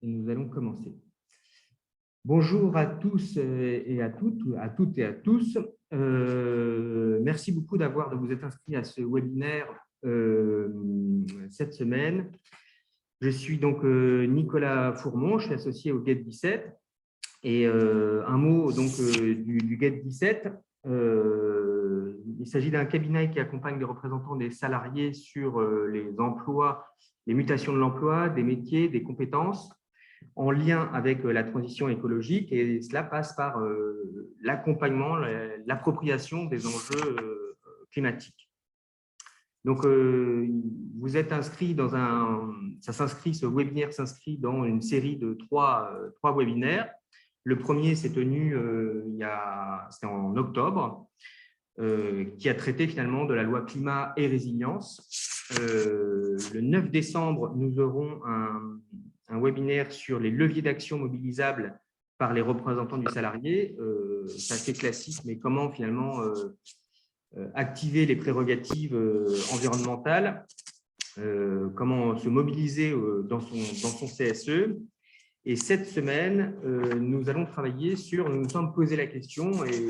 et nous allons commencer. Bonjour à tous et à toutes et à tous. Merci beaucoup de vous être inscrits à ce webinaire cette semaine. Je suis donc Nicolas Fourmont, je suis associé au GET 17. Et un mot donc, du GET 17. Il s'agit d'un cabinet qui accompagne les représentants des salariés sur les emplois, les mutations de l'emploi, des métiers, des compétences, en lien avec la transition écologique, et cela passe par l'accompagnement, l'appropriation des enjeux climatiques. Donc, vous êtes inscrit ce webinaire s'inscrit dans une série de trois webinaires. Le premier s'est tenu c'était en octobre, qui a traité finalement de la loi climat et résilience. Le 9 décembre, nous aurons un webinaire sur les leviers d'action mobilisables par les représentants du salarié. C'est assez classique, mais comment finalement activer les prérogatives environnementales, comment se mobiliser dans son CSE. Et cette semaine, nous allons travailler nous nous sommes posé la question, et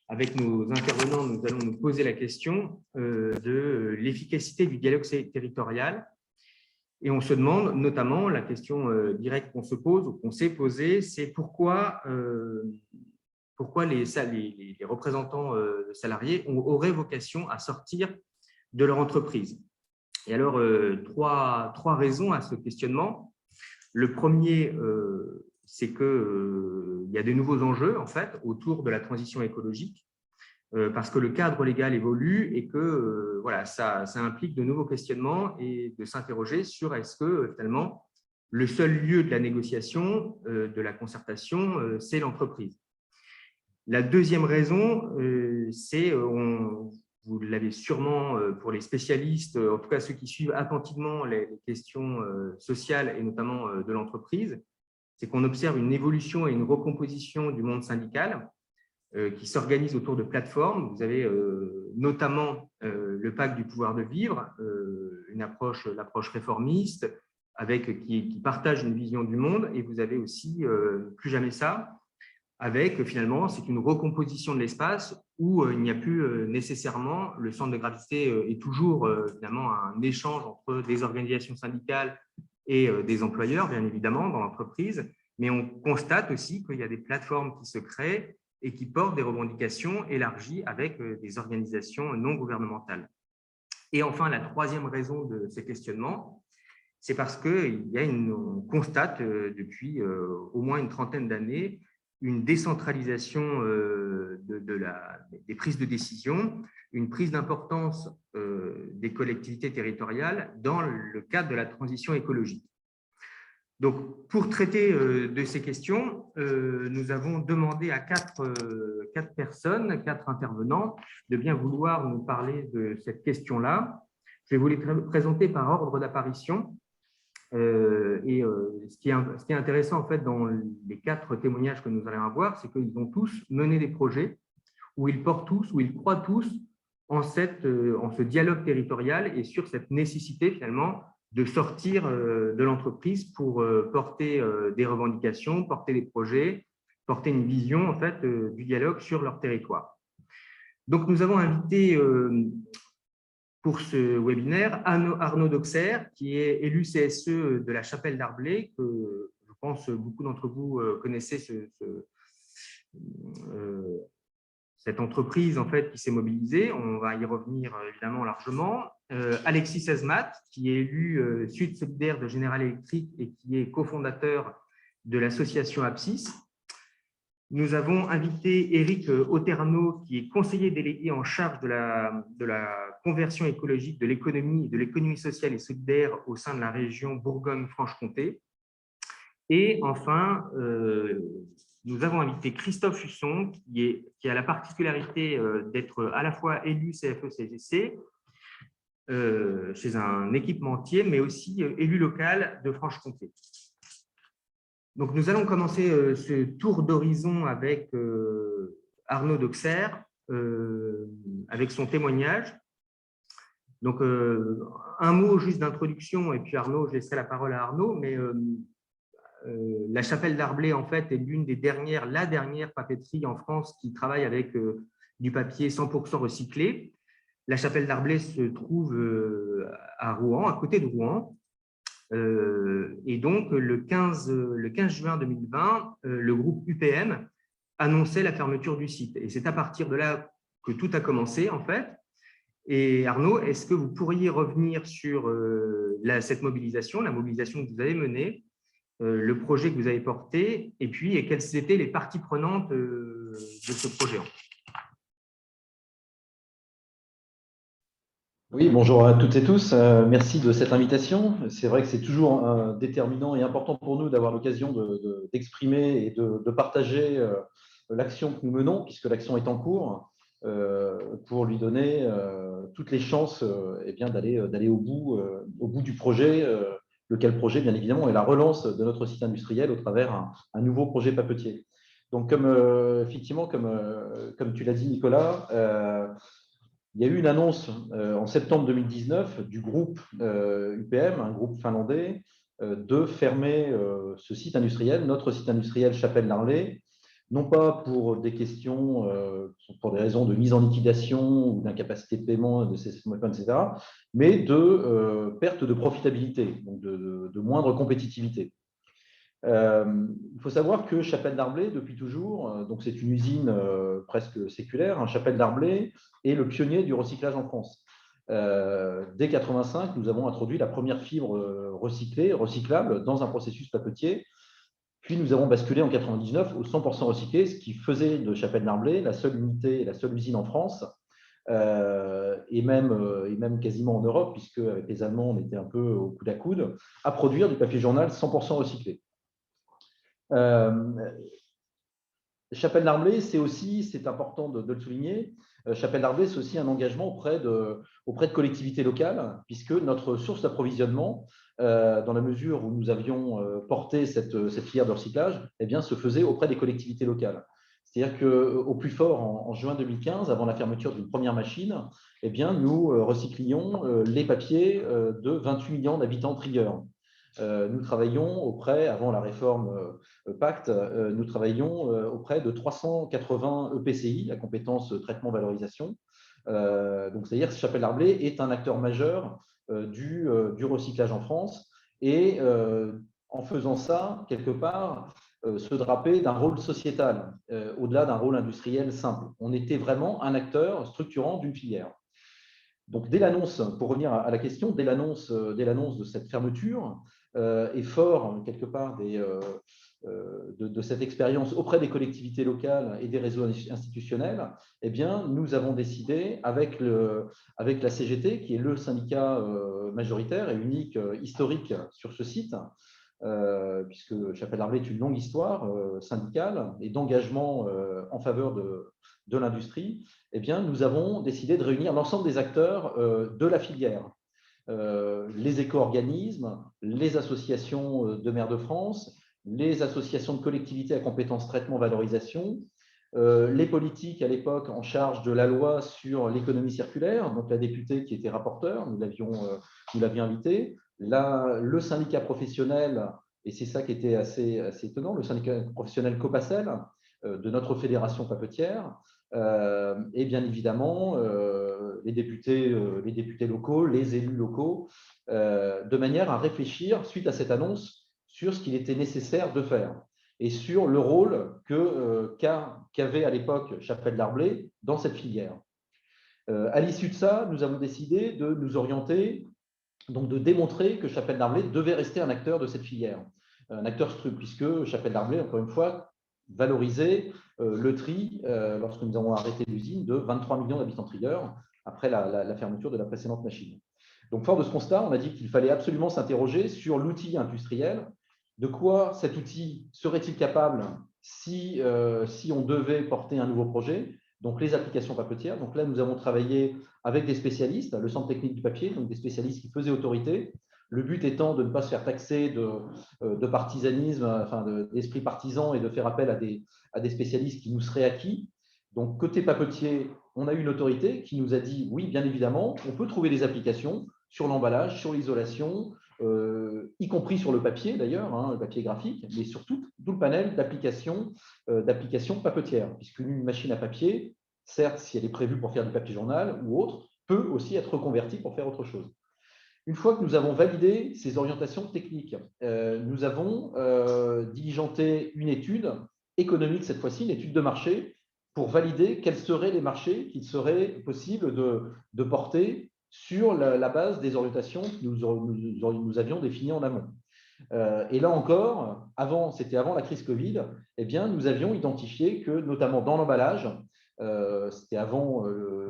avec nos intervenants, nous allons nous poser la question de l'efficacité du dialogue territorial. Et on se demande notamment, la question directe qu'on se pose ou qu'on s'est posée, c'est pourquoi les représentants salariés auraient vocation à sortir de leur entreprise. Et alors, trois raisons à ce questionnement. Le premier, c'est qu'il y a de nouveaux enjeux en fait, autour de la transition écologique, parce que le cadre légal évolue et que voilà, ça implique de nouveaux questionnements et de s'interroger sur est-ce que finalement le seul lieu de la négociation, de la concertation, c'est l'entreprise. La deuxième raison, c'est, vous l'avez sûrement pour les spécialistes, en tout cas ceux qui suivent attentivement les questions sociales et notamment de l'entreprise, c'est qu'on observe une évolution et une recomposition du monde syndical qui s'organise autour de plateformes. Vous avez notamment le pacte du pouvoir de vivre, l'approche réformiste, qui partage une vision du monde, et vous avez aussi, plus jamais ça, avec finalement, c'est une recomposition de l'espace où il n'y a plus nécessairement, le centre de gravité est toujours finalement un échange entre des organisations syndicales et des employeurs, bien évidemment, dans l'entreprise, mais on constate aussi qu'il y a des plateformes qui se créent et qui portent des revendications élargies avec des organisations non gouvernementales. Et enfin, la troisième raison de ces questionnements, c'est parce qu'on constate depuis au moins une trentaine d'années une décentralisation des prises de décision, une prise d'importance des collectivités territoriales dans le cadre de la transition écologique. Donc, pour traiter de ces questions, nous avons demandé à quatre personnes, 4 intervenants, de bien vouloir nous parler de cette question-là. Je vais vous les présenter par ordre d'apparition. Ce qui est intéressant en fait dans les 4 témoignages que nous allons avoir, c'est qu'ils ont tous mené des projets où ils portent tous, où ils croient tous en ce dialogue territorial et sur cette nécessité finalement de sortir de l'entreprise pour porter des revendications, porter des projets, porter une vision en fait du dialogue sur leur territoire. Donc nous avons invité pour ce webinaire Arnaud Doxer, qui est élu CSE de la Chapelle d'Arblay, que je pense beaucoup d'entre vous connaissez cette entreprise en fait, qui s'est mobilisée. On va y revenir évidemment largement. Alexis Ezmat, qui est élu Sud Solidaire de General Electric et qui est cofondateur de l'association Apsis. Nous avons invité Éric Oterno, qui est conseiller délégué en charge de la conversion écologique de l'économie sociale et solidaire au sein de la région Bourgogne-Franche-Comté. Et enfin, nous avons invité Christophe Husson, qui a la particularité d'être à la fois élu CFE-CGC chez un équipementier, mais aussi élu local de Franche-Comté. Donc, nous allons commencer ce tour d'horizon avec Arnaud Doxer, avec son témoignage. Donc, un mot juste d'introduction, et puis Arnaud, je laisserai la parole à Arnaud, mais la Chapelle d'Arblay, en fait, est la dernière papeterie en France qui travaille avec du papier 100% recyclé. La Chapelle d'Arblay se trouve à Rouen, à côté de Rouen. Et donc, le 15 juin 2020, le groupe UPM annonçait la fermeture du site. Et c'est à partir de là que tout a commencé, en fait. Et Arnaud, est-ce que vous pourriez revenir sur cette mobilisation, la mobilisation que vous avez menée, le projet que vous avez porté, et puis quelles étaient les parties prenantes de ce projet? Oui, bonjour à toutes et tous. Merci de cette invitation. C'est vrai que c'est toujours déterminant et important pour nous d'avoir l'occasion d'exprimer et de partager l'action que nous menons, puisque l'action est en cours, pour lui donner toutes les chances eh bien, d'aller au bout du projet, lequel projet, bien évidemment, est la relance de notre site industriel au travers un nouveau projet papetier. Donc, effectivement, comme tu l'as dit, Nicolas, il y a eu une annonce en septembre 2019 du groupe UPM, un groupe finlandais, de fermer ce site industriel, notre site industriel Chapelle-Darblay, non pas pour des questions, pour des raisons de mise en liquidation ou d'incapacité de paiement de ces smartphones, etc., mais de perte de profitabilité, donc de moindre compétitivité. Il faut savoir que Chapelle d'Arblay, depuis toujours, donc c'est une usine presque séculaire, Chapelle d'Arblay est le pionnier du recyclage en France. Dès 1985, nous avons introduit la première fibre recyclable dans un processus papetier. Puis nous avons basculé en 1999 au 100% recyclé, ce qui faisait de Chapelle d'Arblay la seule unité et la seule usine en France, et même quasiment en Europe, puisque avec les Allemands, on était un peu au coude à coude, à produire du papier journal 100% recyclé. Chapelle d'Arblay, c'est important de le souligner, Chapelle d'Arblay, c'est aussi un engagement auprès de collectivités locales, puisque notre source d'approvisionnement, dans la mesure où nous avions porté cette filière de recyclage, eh bien, se faisait auprès des collectivités locales. C'est-à-dire qu'au plus fort, en juin 2015, avant la fermeture d'une première machine, eh bien, nous recyclions les papiers de 28 millions d'habitants trieurs. Nous travaillons avant la réforme Pacte, nous travaillons auprès de 380 EPCI à compétence traitement valorisation. Donc, c'est-à-dire que Chapelle d'Arblay est un acteur majeur du recyclage en France et en faisant ça, quelque part, se draper d'un rôle sociétal au-delà d'un rôle industriel simple. On était vraiment un acteur structurant d'une filière. Donc, dès l'annonce, pour revenir à la question, dès l'annonce de cette fermeture, et fort, quelque part, de cette expérience auprès des collectivités locales et des réseaux institutionnels, eh bien, nous avons décidé, avec la CGT, qui est le syndicat majoritaire et unique historique sur ce site, puisque Chapelle d'Arblay est une longue histoire syndicale et d'engagement en faveur de l'industrie, eh bien, nous avons décidé de réunir l'ensemble des acteurs de la filière. Les éco-organismes, les associations de maires de France, les associations de collectivités à compétences traitement-valorisation, les politiques à l'époque en charge de la loi sur l'économie circulaire, donc la députée qui était rapporteure, nous l'avions invitée, le syndicat professionnel, et c'est ça qui était assez étonnant, le syndicat professionnel Copacel de notre fédération papetière, et bien évidemment les députés locaux, les élus locaux, de manière à réfléchir, suite à cette annonce, sur ce qu'il était nécessaire de faire et sur le rôle qu'avait à l'époque Chapelle d'Arblay dans cette filière. À l'issue de ça, nous avons décidé de nous orienter, donc de démontrer que Chapelle d'Arblay devait rester un acteur de cette filière, un acteur puisque Chapelle d'Arblay, encore une fois, valorisait le tri, lorsque nous avons arrêté l'usine, de 23 millions d'habitants trieurs après la fermeture de la précédente machine. Donc, fort de ce constat, on a dit qu'il fallait absolument s'interroger sur l'outil industriel. De quoi cet outil serait-il capable si on devait porter un nouveau projet? Donc, les applications papetières. Donc là, nous avons travaillé avec des spécialistes, le Centre technique du papier, donc des spécialistes qui faisaient autorité. Le but étant de ne pas se faire taxer de partisanisme, enfin d'esprit partisan, et de faire appel à des spécialistes qui nous seraient acquis. Donc, côté papetier, on a eu une autorité qui nous a dit, oui, bien évidemment, on peut trouver des applications sur l'emballage, sur l'isolation, y compris sur le papier d'ailleurs, hein, le papier graphique, mais surtout tout le panel d'applications papetières, puisqu'une machine à papier, certes, si elle est prévue pour faire du papier journal ou autre, peut aussi être reconvertie pour faire autre chose. Une fois que nous avons validé ces orientations techniques, nous avons diligenté une étude économique, cette fois-ci, une étude de marché, pour valider quels seraient les marchés qu'il serait possible de porter sur la base des orientations que nous avions définies en amont. Et là encore, c'était avant la crise Covid, eh bien, nous avions identifié que, notamment dans l'emballage, c'était avant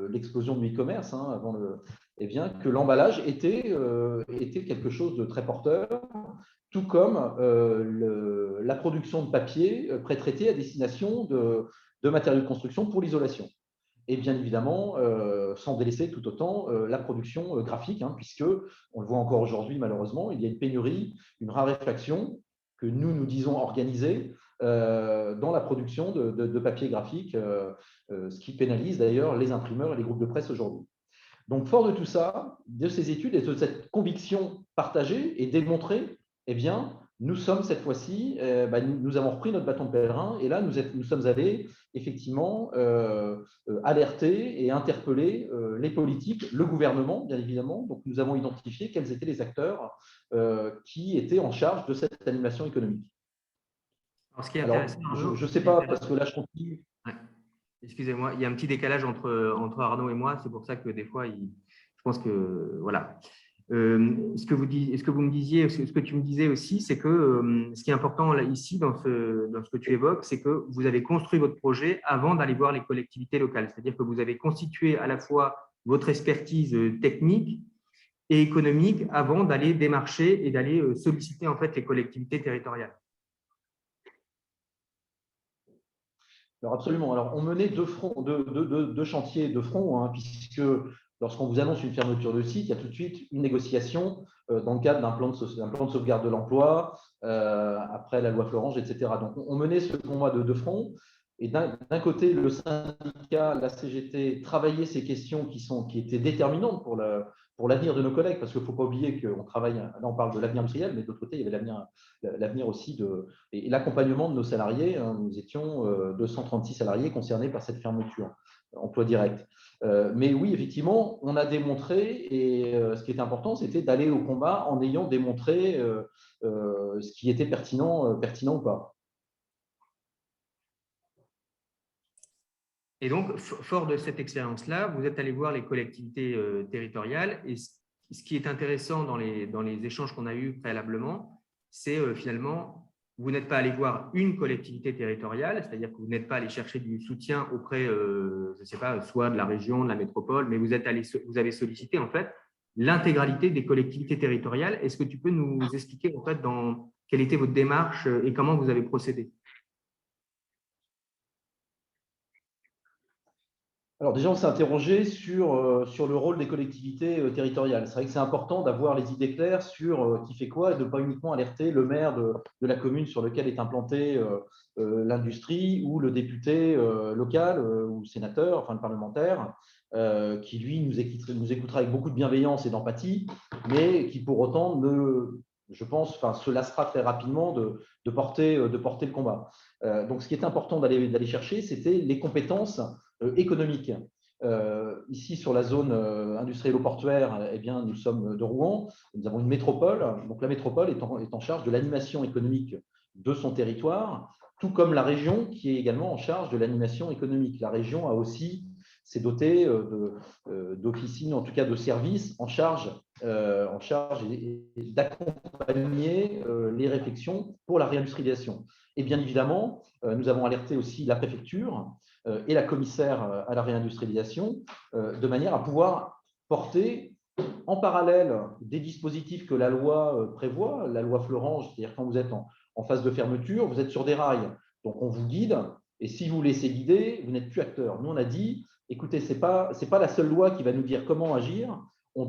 l'explosion du e-commerce, hein, eh bien, que l'emballage était quelque chose de très porteur, tout comme la production de papier pré-traité à destination de matériaux de construction pour l'isolation. Et bien évidemment, sans délaisser tout autant la production graphique, hein, puisque, on le voit encore aujourd'hui malheureusement, il y a une pénurie, une raréfaction que nous disons organisée dans la production de papier graphique, ce qui pénalise d'ailleurs les imprimeurs et les groupes de presse aujourd'hui. Donc, fort de tout ça, de ces études et de cette conviction partagée et démontrée, eh bien, nous sommes cette fois-ci, nous avons repris notre bâton de pèlerin et là, nous sommes allés effectivement alerter et interpeller les politiques, le gouvernement, bien évidemment. Donc, nous avons identifié quels étaient les acteurs qui étaient en charge de cette animation économique. Alors, ce qui est Alors, intéressant, je ne sais pas, parce que là, je continue. Ouais. Excusez-moi, il y a un petit décalage entre Arnaud et moi, c'est pour ça que des fois, je pense que voilà. Ce que vous me disiez, ce que tu me disais aussi, c'est que ce qui est important là, ici dans ce que tu évoques, c'est que vous avez construit votre projet avant d'aller voir les collectivités locales. C'est-à-dire que vous avez constitué à la fois votre expertise technique et économique avant d'aller démarcher et d'aller solliciter en fait les collectivités territoriales. Alors absolument. Alors, on menait deux chantiers de front, hein, puisque lorsqu'on vous annonce une fermeture de site, il y a tout de suite une négociation dans le cadre d'un plan de sauvegarde de l'emploi, après la loi Florange, etc. Donc, on menait ce combat de front. Et d'un côté, le syndicat, la CGT, travaillait ces questions qui étaient déterminantes pour l'avenir de nos collègues, parce qu'il ne faut pas oublier qu'on travaille, là on parle de l'avenir industriel, mais de l'autre côté, il y avait l'avenir aussi et l'accompagnement de nos salariés. Hein, nous étions 236 salariés concernés par cette fermeture, emploi direct. Mais oui, effectivement, on a démontré, et ce qui est important, c'était d'aller au combat en ayant démontré ce qui était pertinent ou pas. Et donc, fort de cette expérience-là, vous êtes allé voir les collectivités territoriales. Et ce qui est intéressant dans les échanges qu'on a eus préalablement, c'est finalement, vous n'êtes pas allé voir une collectivité territoriale, c'est-à-dire que vous n'êtes pas allé chercher du soutien auprès, je ne sais pas, soit de la région, de la métropole, mais vous avez sollicité en fait l'intégralité des collectivités territoriales. Est-ce que tu peux nous expliquer en fait quelle était votre démarche et comment vous avez procédé ? Alors déjà, on s'est interrogé sur le rôle des collectivités territoriales. C'est vrai que c'est important d'avoir les idées claires sur qui fait quoi et de ne pas uniquement alerter le maire de la commune sur laquelle est implantée l'industrie ou le député local ou sénateur, enfin le parlementaire, qui lui nous écoutera avec beaucoup de bienveillance et d'empathie, mais qui pour autant je pense, se lassera très rapidement de porter le combat. Donc, ce qui est important d'aller chercher, c'était les compétences économiques. Ici, sur la zone industrielle portuaire, eh bien, nous sommes de Rouen, nous avons une métropole. Donc, la métropole est en charge de l'animation économique de son territoire, tout comme la région qui est également en charge de l'animation économique. La région a aussi s'est dotée d'officines, en tout cas de services en charge d'accompagner les réflexions pour la réindustrialisation. Et bien évidemment, nous avons alerté aussi la préfecture et la commissaire à la réindustrialisation de manière à pouvoir porter en parallèle des dispositifs que la loi prévoit, la loi Florange, c'est-à-dire quand vous êtes en phase de fermeture, vous êtes sur des rails, donc on vous guide, et si vous laissez guider, vous n'êtes plus acteur. Nous, on a dit, écoutez, ce n'est pas la seule loi qui va nous dire comment agir. On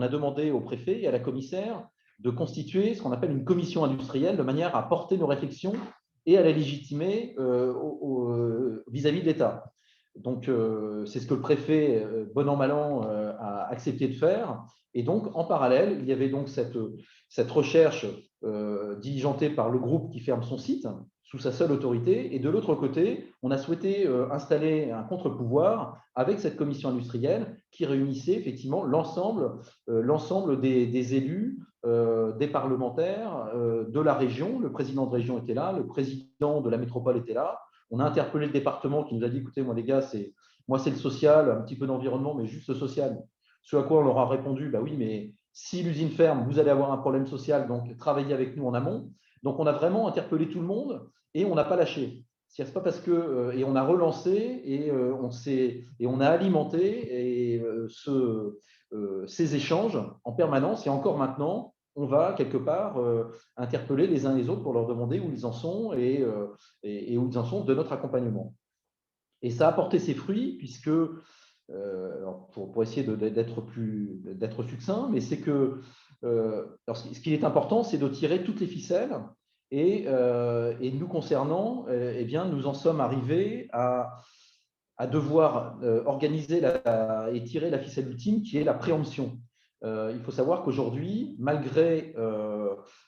a demandé au préfet et à la commissaire de constituer ce qu'on appelle une commission industrielle de manière à porter nos réflexions et à la légitimer vis-à-vis de l'État. Donc, c'est ce que le préfet, bon an, mal an, a accepté de faire. Et donc, en parallèle, il y avait donc cette recherche diligentée par le groupe qui ferme son site sous sa seule autorité. Et de l'autre côté, on a souhaité installer un contre-pouvoir avec cette commission industrielle qui réunissait effectivement l'ensemble des élus, des parlementaires de la région. Le président de région était là, le président de la métropole était là. On a interpellé le département qui nous a dit, écoutez, moi les gars, moi c'est le social, un petit peu d'environnement, mais juste le social. Ce à quoi on leur a répondu, bah oui, mais si l'usine ferme, vous allez avoir un problème social, donc travaillez avec nous en amont. Donc on a vraiment interpellé tout le monde et on n'a pas lâché. C'est pas parce que et on a relancé et on a alimenté ces échanges en permanence et encore maintenant, on va quelque part interpeller les uns les autres pour leur demander où ils en sont et où ils en sont de notre accompagnement. Et ça a porté ses fruits puisque, pour essayer d'être succinct, mais c'est que ce qui est important, c'est de tirer toutes les ficelles. Et nous concernant, eh bien, nous en sommes arrivés à devoir organiser et tirer la ficelle ultime qui est la préemption. Il faut savoir qu'aujourd'hui, malgré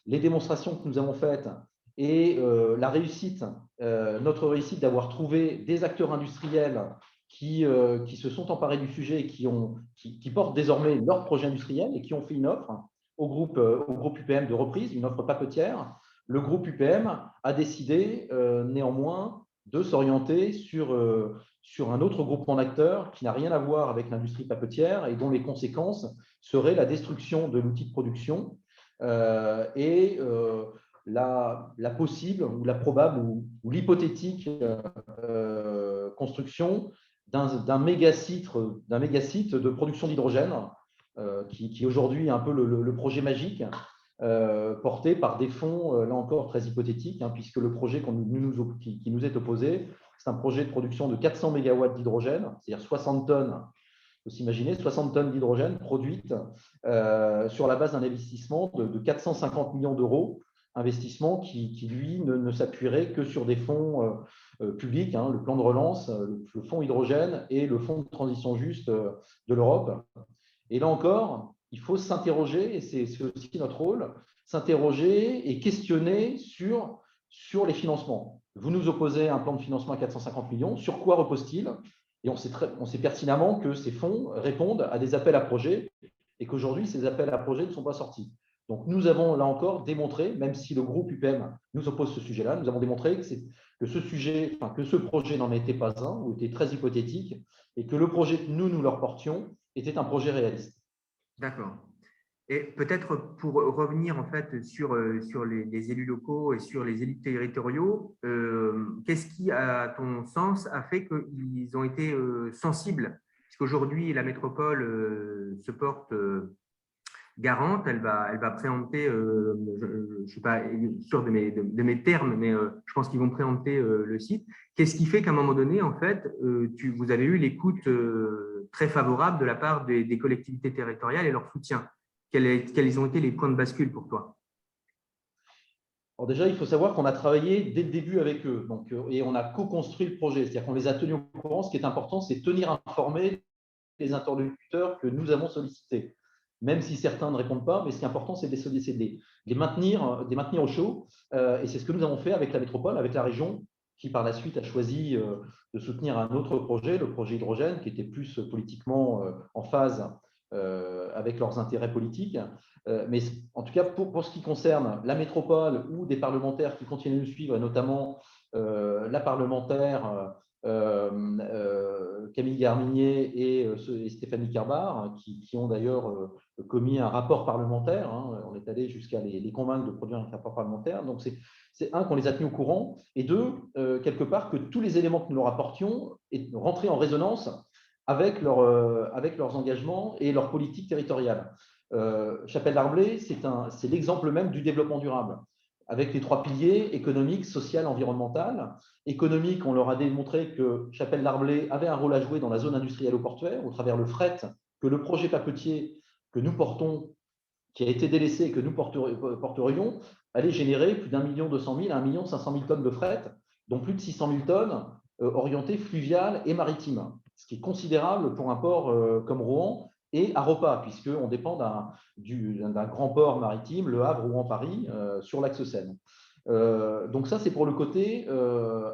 les démonstrations que nous avons faites et notre réussite d'avoir trouvé des acteurs industriels qui se sont emparés du sujet et qui portent désormais leur projet industriel et qui ont fait une offre au groupe UPM de reprise, une offre papetière. Le groupe UPM a décidé néanmoins de s'orienter sur un autre groupement d'acteurs qui n'a rien à voir avec l'industrie papetière et dont les conséquences seraient la destruction de l'outil de production et la possible ou la probable ou l'hypothétique construction d'un méga-site de production d'hydrogène qui aujourd'hui est un peu le projet magique porté par des fonds, là encore très hypothétiques, puisque le projet qui nous est opposé, c'est un projet de production de 400 mégawatts d'hydrogène, c'est-à-dire 60 tonnes. Il faut s'imaginer 60 tonnes d'hydrogène produites sur la base d'un investissement de 450 millions d'euros, investissement qui lui, ne s'appuierait que sur des fonds publics, le plan de relance, le fonds hydrogène et le fonds de transition juste de l'Europe. Et là encore, il faut s'interroger, et c'est aussi notre rôle, s'interroger et questionner sur les financements. Vous nous opposez un plan de financement à 450 millions, sur quoi repose-t-il? Et on sait pertinemment que ces fonds répondent à des appels à projets et qu'aujourd'hui, ces appels à projets ne sont pas sortis. Donc, nous avons là encore démontré, même si le groupe UPM nous oppose ce sujet-là, nous avons démontré que ce projet n'en était pas un, ou était très hypothétique, et que le projet que nous leur portions était un projet réaliste. D'accord. Et peut-être pour revenir en fait sur les élus locaux et sur les élus territoriaux, qu'est-ce qui, à ton sens, a fait qu'ils ont été sensibles? Parce qu'aujourd'hui, la métropole se porte garante, elle va préempter, je ne suis pas sûr de mes termes, mais je pense qu'ils vont préempter le site. Qu'est-ce qui fait qu'à un moment donné, en fait, vous avez eu l'écoute très favorable de la part des collectivités territoriales et leur soutien? Quels ont été les points de bascule pour toi? Alors déjà, il faut savoir qu'on a travaillé dès le début avec eux et on a co-construit le projet. C'est-à-dire qu'on les a tenus au courant. Ce qui est important, c'est tenir informés les interlocuteurs que nous avons sollicités. Même si certains ne répondent pas, mais ce qui est important, c'est de les maintenir au chaud. Et c'est ce que nous avons fait avec la métropole, avec la région, qui par la suite a choisi de soutenir un autre projet, le projet hydrogène, qui était plus politiquement en phase avec leurs intérêts politiques. Mais en tout cas, pour ce qui concerne la métropole ou des parlementaires qui continuent de nous suivre, et notamment la parlementaire Camille Garminier et Stéphanie Carbar, qui ont d'ailleurs commis un rapport parlementaire. On est allé jusqu'à les convaincre de produire un rapport parlementaire. Donc, c'est un, qu'on les a tenus au courant, et deux, quelque part, que tous les éléments que nous leur apportions rentraient en résonance avec leurs engagements et leur politique territoriale. Chapelle Darblay, c'est l'exemple même du développement durable, avec les 3 piliers économique, social, environnemental. Économique, on leur a démontré que Chapelle Darblay avait un rôle à jouer dans la zone industrielle au portuaire, au travers le fret, que le projet papetier que nous portons, qui a été délaissé et que nous porterions, allait générer plus d'1,2 million à 1,5 million tonnes de fret, dont plus de 600 000 tonnes orientées fluviales et maritimes, ce qui est considérable pour un port comme Rouen, et Aropa, puisqu'on dépend d'un grand port maritime, Le Havre, Rouen, Paris, sur l'axe Seine. Donc ça, c'est pour le côté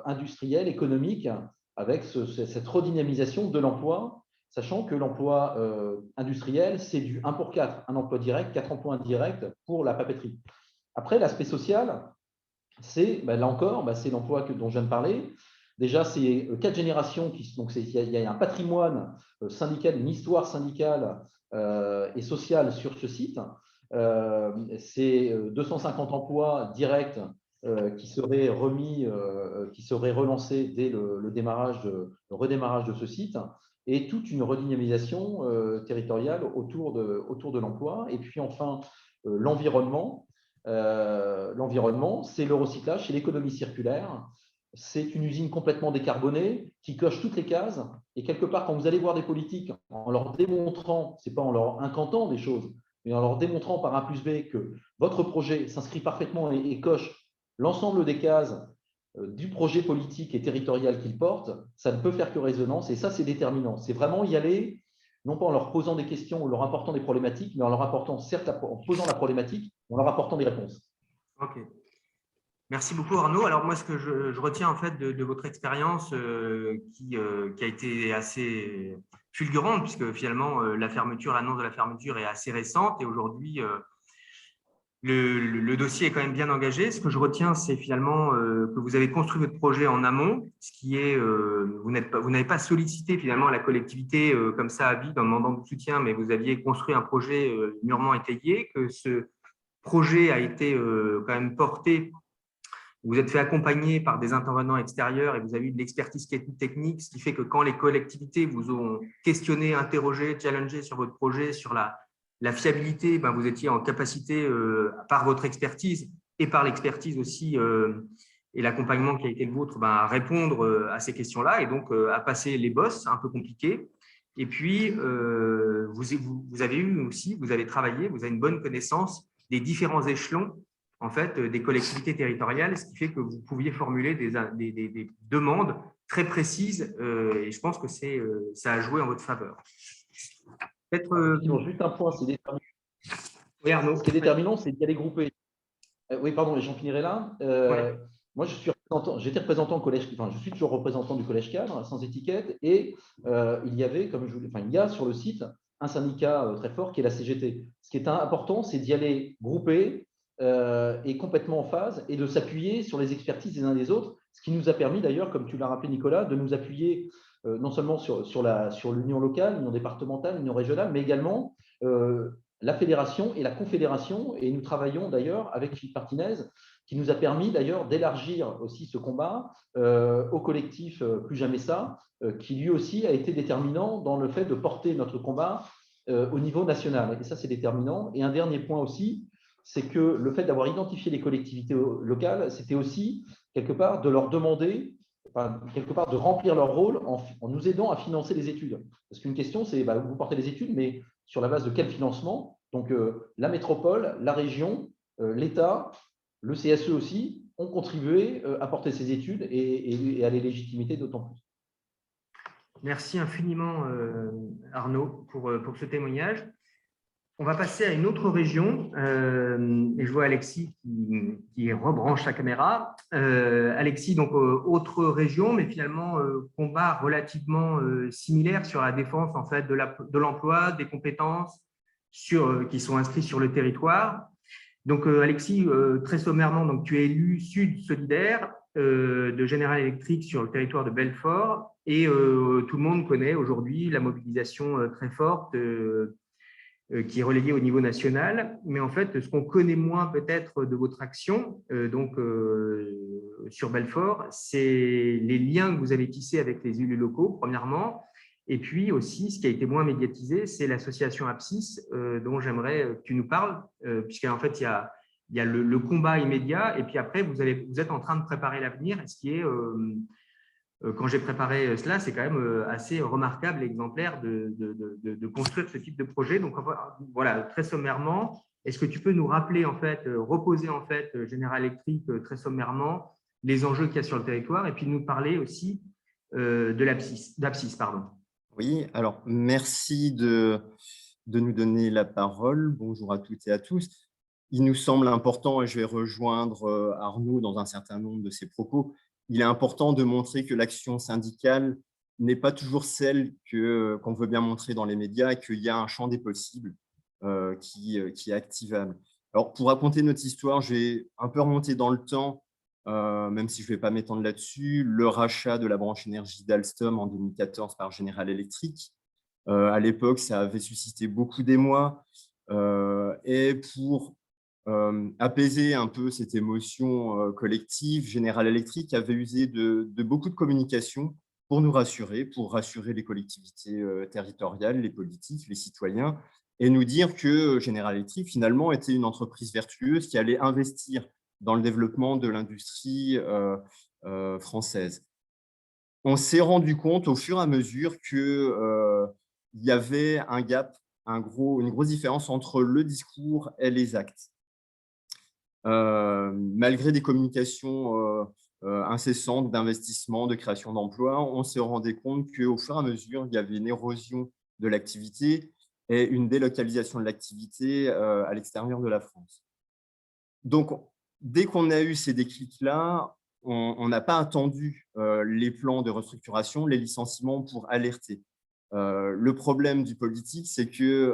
industriel, économique, avec cette redynamisation de l'emploi, sachant que l'emploi industriel, c'est du 1 pour 4, un emploi direct, 4 emplois indirects pour la papeterie. Après, l'aspect social, c'est, là encore, c'est l'emploi dont je viens de parler. Déjà, c'est 4 générations, donc il y a un patrimoine syndical, une histoire syndicale et sociale sur ce site. C'est 250 emplois directs qui seraient qui seraient relancés dès le redémarrage de ce site, et toute une redynamisation territoriale autour de l'emploi. Et puis enfin, l'environnement. L'environnement, c'est le recyclage, c'est l'économie circulaire. C'est une usine complètement décarbonée qui coche toutes les cases. Et quelque part, quand vous allez voir des politiques, en leur démontrant, ce n'est pas en leur incantant des choses, mais en leur démontrant par A plus B que votre projet s'inscrit parfaitement et coche l'ensemble des cases du projet politique et territorial qu'ils portent, ça ne peut faire que résonance. Et ça, c'est déterminant. C'est vraiment y aller, non pas en leur posant des questions ou leur apportant des problématiques, mais en leur apportant, certes, en posant la problématique, en leur apportant des réponses. Ok. Merci beaucoup Arnaud. Alors moi, ce que je retiens en fait de votre expérience qui a été assez fulgurante, puisque finalement l'annonce de la fermeture est assez récente et aujourd'hui le dossier est quand même bien engagé. Ce que je retiens, c'est finalement que vous avez construit votre projet en amont, ce qui est vous n'avez pas sollicité finalement la collectivité comme ça à vide en demandant du soutien, mais vous aviez construit un projet mûrement étayé, que ce projet a été quand même porté. Vous êtes fait accompagner par des intervenants extérieurs et vous avez eu de l'expertise technique, ce qui fait que quand les collectivités vous ont questionné, interrogé, challengé sur votre projet, sur la fiabilité, vous étiez en capacité, par votre expertise et par l'expertise aussi et l'accompagnement qui a été le vôtre, à répondre à ces questions-là et donc à passer les bosses un peu compliquées. Et puis, vous avez travaillé, vous avez une bonne connaissance des différents échelons en fait, des collectivités territoriales, ce qui fait que vous pouviez formuler des demandes très précises et je pense que ça a joué en votre faveur. Juste un point, c'est déterminant. Oui, Arnaud. Ce qui est déterminant, c'est d'y aller grouper. Oui, pardon, j'en finirai là. Moi, j'étais représentant au collège, je suis toujours représentant du collège cadre, sans étiquette, et il y a sur le site un syndicat très fort qui est la CGT. Ce qui est important, c'est d'y aller grouper et complètement en phase et de s'appuyer sur les expertises des uns des autres, ce qui nous a permis d'ailleurs, comme tu l'as rappelé Nicolas, de nous appuyer non seulement sur l'union locale, l'union départementale, l'union régionale, mais également la fédération et la confédération. Et nous travaillons d'ailleurs avec Philippe Martinez, qui nous a permis d'ailleurs d'élargir aussi ce combat au collectif Plus Jamais Ça, qui lui aussi a été déterminant dans le fait de porter notre combat au niveau national. Et ça, c'est déterminant. Et un dernier point aussi, c'est que le fait d'avoir identifié les collectivités locales, c'était aussi quelque part de leur demander, quelque part de remplir leur rôle en nous aidant à financer les études. Parce qu'une question, c'est vous portez les études, mais sur la base de quel financement? Donc, la métropole, la région, l'État, le CSE aussi ont contribué à porter ces études et à les légitimiser d'autant plus. Merci infiniment Arnaud pour ce témoignage. On va passer à une autre région et je vois Alexis qui rebranche sa caméra. Alexis, donc autre région, mais finalement combat relativement similaire sur la défense en fait de l'emploi, des compétences qui sont inscrites sur le territoire. Donc Alexis, très sommairement, donc tu es élu Sud solidaire de General Electric sur le territoire de Belfort et tout le monde connaît aujourd'hui la mobilisation très forte qui est relayée au niveau national. Mais en fait, ce qu'on connaît moins peut-être de votre action sur Belfort, c'est les liens que vous avez tissés avec les élus locaux, premièrement. Et puis aussi, ce qui a été moins médiatisé, c'est l'association Apsis, dont j'aimerais que tu nous parles, puisqu'en fait, il y a le combat immédiat, et puis après, vous êtes en train de préparer l'avenir, ce qui est, quand j'ai préparé cela, c'est quand même assez remarquable et exemplaire de construire ce type de projet. Donc voilà, très sommairement, est-ce que tu peux nous rappeler, en fait, reposer en fait General Electric très sommairement, les enjeux qu'il y a sur le territoire, et puis nous parler aussi d'Apsis, pardon. Oui, alors merci de de nous donner la parole. Bonjour à toutes et à tous. Il nous semble important, et je vais rejoindre Arnaud dans un certain nombre de ses propos, il est important de montrer que l'action syndicale n'est pas toujours celle qu'on veut bien montrer dans les médias et qu'il y a un champ des possibles qui est activable. Alors, pour raconter notre histoire, je vais un peu remonter dans le temps, même si je ne vais pas m'étendre là-dessus, le rachat de la branche énergie d'Alstom en 2014 par General Electric. À l'époque, ça avait suscité beaucoup d'émoi. Et pour apaiser un peu cette émotion collective, General Electric avait usé de beaucoup de communication pour nous rassurer, pour rassurer les collectivités territoriales, les politiques, les citoyens, et nous dire que General Electric, finalement, était une entreprise vertueuse qui allait investir dans le développement de l'industrie française. On s'est rendu compte au fur et à mesure qu'il y avait un gap, une grosse différence entre le discours et les actes. Malgré des communications incessantes d'investissement, de création d'emplois, on se rendait compte qu'au fur et à mesure, il y avait une érosion de l'activité et une délocalisation de l'activité à l'extérieur de la France. Donc, dès qu'on a eu ces déclics-là, on n'a pas attendu les plans de restructuration, les licenciements pour alerter. Le problème du politique, c'est qu'il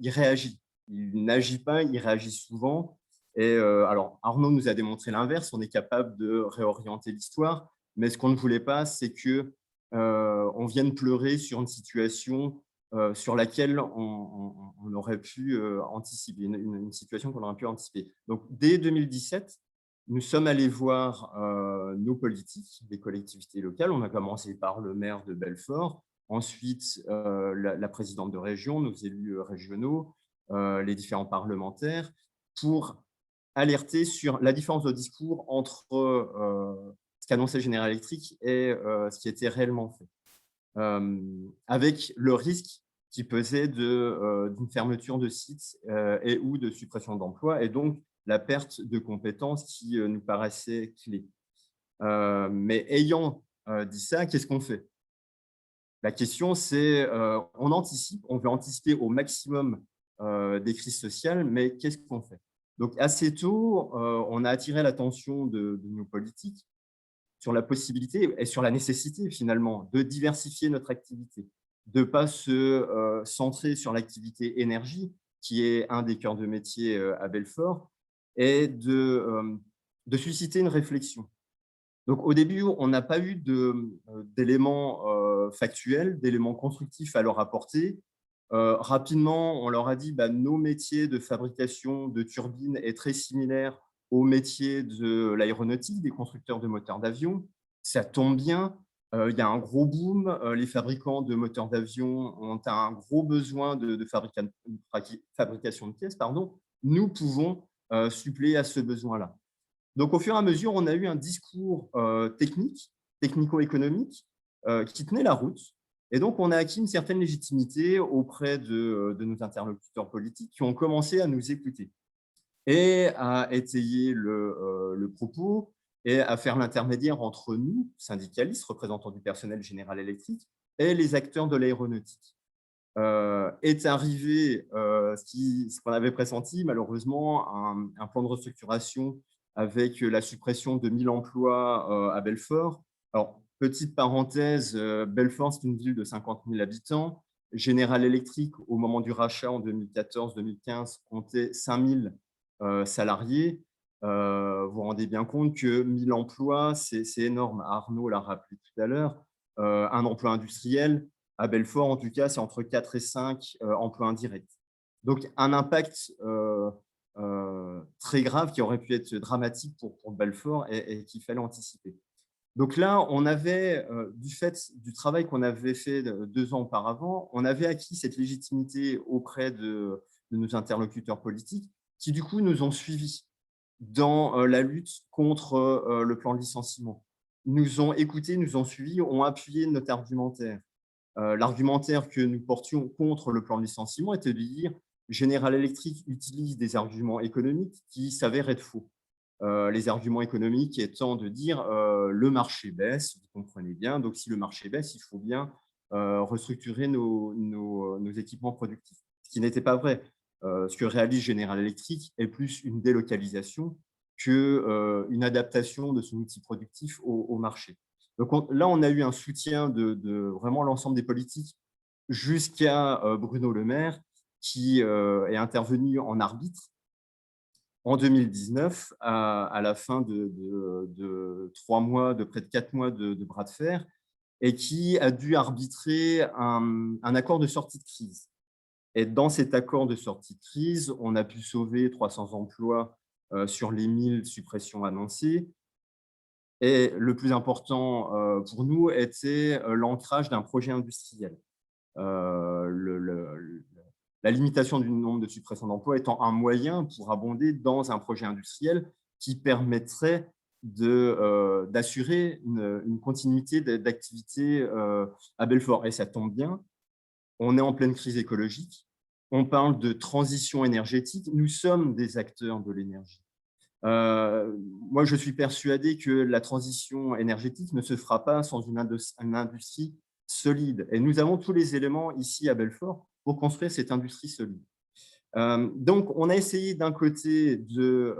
réagit. Il n'agit pas, il réagit souvent. Et alors, Arnaud nous a démontré l'inverse, on est capable de réorienter l'histoire, mais ce qu'on ne voulait pas, c'est qu'on vienne pleurer sur une situation sur laquelle on aurait pu anticiper, une situation qu'on aurait pu anticiper. Donc, dès 2017, nous sommes allés voir nos politiques, les collectivités locales. On a commencé par le maire de Belfort, ensuite la présidente de région, nos élus régionaux, les différents parlementaires, pour alerter sur la différence de discours entre ce qu'annonçait General Electric et ce qui était réellement fait. Avec le risque qui pesait d'une fermeture de sites et ou de suppression d'emplois, et donc la perte de compétences qui nous paraissait clé. Mais ayant dit ça, qu'est-ce qu'on fait? La question, c'est on anticipe, on veut anticiper au maximum des crises sociales, mais qu'est-ce qu'on fait? Donc, assez tôt, on a attiré l'attention de nos politiques sur la possibilité et sur la nécessité, finalement, de diversifier notre activité, de ne pas se centrer sur l'activité énergie, qui est un des cœurs de métier à Belfort, et de susciter une réflexion. Donc, au début, on n'a pas eu d'éléments factuels, d'éléments constructifs à leur apporter. Rapidement, on leur a dit nos métiers de fabrication de turbines est très similaire au métier de l'aéronautique, des constructeurs de moteurs d'avion. Ça tombe bien, il y a un gros boom. Les fabricants de moteurs d'avion ont un gros besoin de fabrication de pièces. Nous pouvons suppléer à ce besoin-là. Donc, au fur et à mesure, on a eu un discours technico-économique, qui tenait la route. Et donc, on a acquis une certaine légitimité auprès de nos interlocuteurs politiques qui ont commencé à nous écouter et à étayer le propos et à faire l'intermédiaire entre nous, syndicalistes, représentants du personnel General Electric, et les acteurs de l'aéronautique. Est arrivé ce qu'on avait pressenti, malheureusement, un plan de restructuration avec la suppression de 1000 emplois à Belfort. Alors, petite parenthèse, Belfort, c'est une ville de 50 000 habitants. General Electric, au moment du rachat en 2014-2015, comptait 5000 salariés. Vous vous rendez bien compte que 1000 emplois, c'est énorme. Arnaud l'a rappelé tout à l'heure. Un emploi industriel, à Belfort, en tout cas, c'est entre 4 et 5 emplois indirects. Donc, un impact très grave qui aurait pu être dramatique pour Belfort et qu'il fallait anticiper. Donc là, on avait, du fait du travail qu'on avait fait 2 ans auparavant, on avait acquis cette légitimité auprès de nos interlocuteurs politiques qui, du coup, nous ont suivis dans la lutte contre le plan de licenciement. Nous ont écoutés, nous ont suivis, ont appuyé notre argumentaire. L'argumentaire que nous portions contre le plan de licenciement était de dire General Electric utilise des arguments économiques qui s'avèrent être faux. Les arguments économiques étant de dire le marché baisse, vous comprenez bien, donc si le marché baisse, il faut bien restructurer nos équipements productifs. Ce qui n'était pas vrai. Ce que réalise General Electric est plus une délocalisation qu'une adaptation de son outil productif au marché. Donc là, on a eu un soutien de vraiment l'ensemble des politiques jusqu'à Bruno Le Maire, qui est intervenu en arbitre en 2019, à la fin de 3 mois, de près de 4 mois de bras de fer, et qui a dû arbitrer un accord de sortie de crise. Et dans cet accord de sortie de crise, on a pu sauver 300 emplois sur les 1000 suppressions annoncées. Et le plus important pour nous était l'ancrage d'un projet industriel. La limitation du nombre de suppressions d'emplois étant un moyen pour abonder dans un projet industriel qui permettrait d'assurer une continuité d'activité à Belfort. Et ça tombe bien, on est en pleine crise écologique, on parle de transition énergétique, nous sommes des acteurs de l'énergie. Moi, je suis persuadé que la transition énergétique ne se fera pas sans une industrie solide. Et nous avons tous les éléments ici à Belfort pour construire cette industrie solide. Donc, on a essayé d'un côté de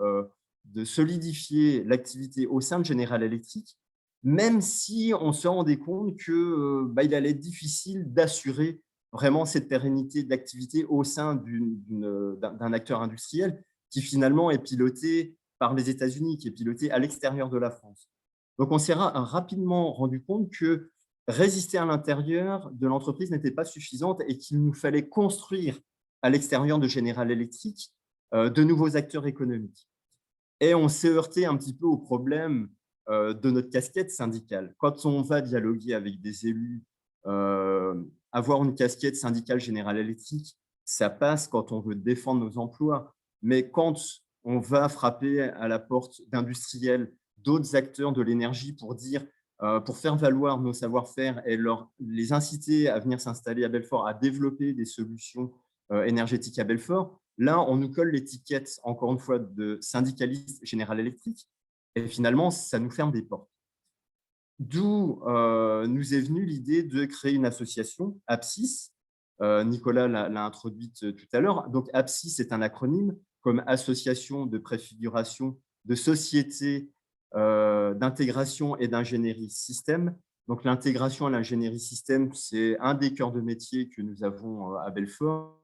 solidifier l'activité au sein de General Electric, même si on se rendait compte qu'il allait être difficile d'assurer vraiment cette pérennité d'activité au sein d'un acteur industriel qui finalement est piloté par les États-Unis, qui est piloté à l'extérieur de la France. Donc, on s'est rapidement rendu compte que résister à l'intérieur de l'entreprise n'était pas suffisante et qu'il nous fallait construire à l'extérieur de General Electric de nouveaux acteurs économiques. Et on s'est heurté un petit peu au problème de notre casquette syndicale. Quand on va dialoguer avec des élus, avoir une casquette syndicale General Electric, ça passe quand on veut défendre nos emplois. Mais quand on va frapper à la porte d'industriels, d'autres acteurs de l'énergie pour faire valoir nos savoir-faire et les inciter à venir s'installer à Belfort, à développer des solutions énergétiques à Belfort, là, on nous colle l'étiquette, encore une fois, de syndicaliste General Electric, et finalement, ça nous ferme des portes. D'où nous est venue l'idée de créer une association, APSIS. Nicolas l'a introduite tout à l'heure. Donc, APSIS est un acronyme comme Association de préfiguration de sociétés d'intégration et d'ingénierie système. Donc, l'intégration et l'ingénierie système, c'est un des cœurs de métier que nous avons à Belfort.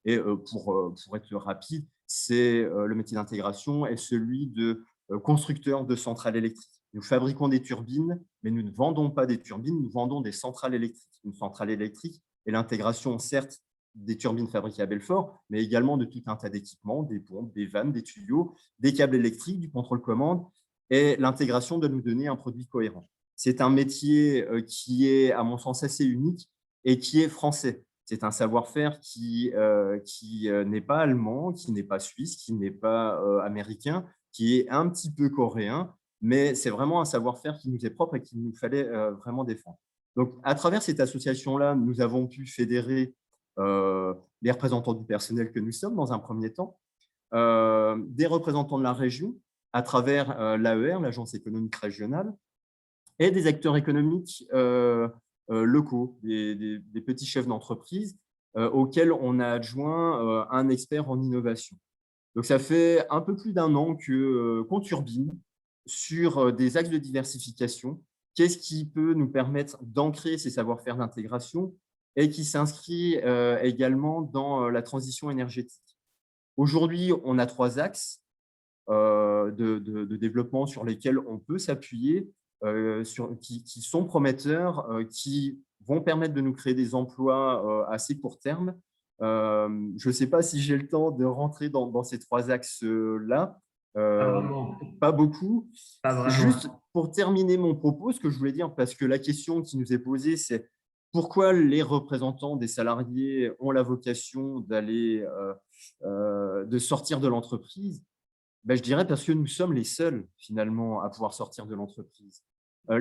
Et pour être rapide, c'est le métier d'intégration est celui de constructeur de centrales électriques. Nous fabriquons des turbines, mais nous ne vendons pas des turbines, nous vendons des centrales électriques. Une centrale électrique et l'intégration, certes, des turbines fabriquées à Belfort, mais également de tout un tas d'équipements, des pompes, des vannes, des tuyaux, des câbles électriques, du contrôle-commande, et l'intégration doit nous donner un produit cohérent. C'est un métier qui est, à mon sens, assez unique et qui est français. C'est un savoir-faire qui n'est pas allemand, qui n'est pas suisse, qui n'est pas américain, qui est un petit peu coréen, mais c'est vraiment un savoir-faire qui nous est propre et qu'il nous fallait vraiment défendre. Donc, à travers cette association-là, nous avons pu fédérer les représentants du personnel que nous sommes dans un premier temps, des représentants de la région à travers l'AER, l'Agence économique régionale, et des acteurs économiques locaux, des petits chefs d'entreprise auxquels on a adjoint un expert en innovation. Donc, ça fait un peu plus d'1 an qu'on turbine sur des axes de diversification. Qu'est-ce qui peut nous permettre d'ancrer ces savoir-faire d'intégration et qui s'inscrit également dans la transition énergétique. Aujourd'hui, on a 3 axes de développement sur lesquels on peut s'appuyer, qui sont prometteurs, qui vont permettre de nous créer des emplois à assez court terme. Je ne sais pas si j'ai le temps de rentrer dans ces 3 axes-là. Pas beaucoup. Pas vraiment. Juste pour terminer mon propos, ce que je voulais dire, parce que la question qui nous est posée, c'est pourquoi les représentants des salariés ont la vocation de sortir de l'entreprise. Je dirais parce que nous sommes les seuls, finalement, à pouvoir sortir de l'entreprise.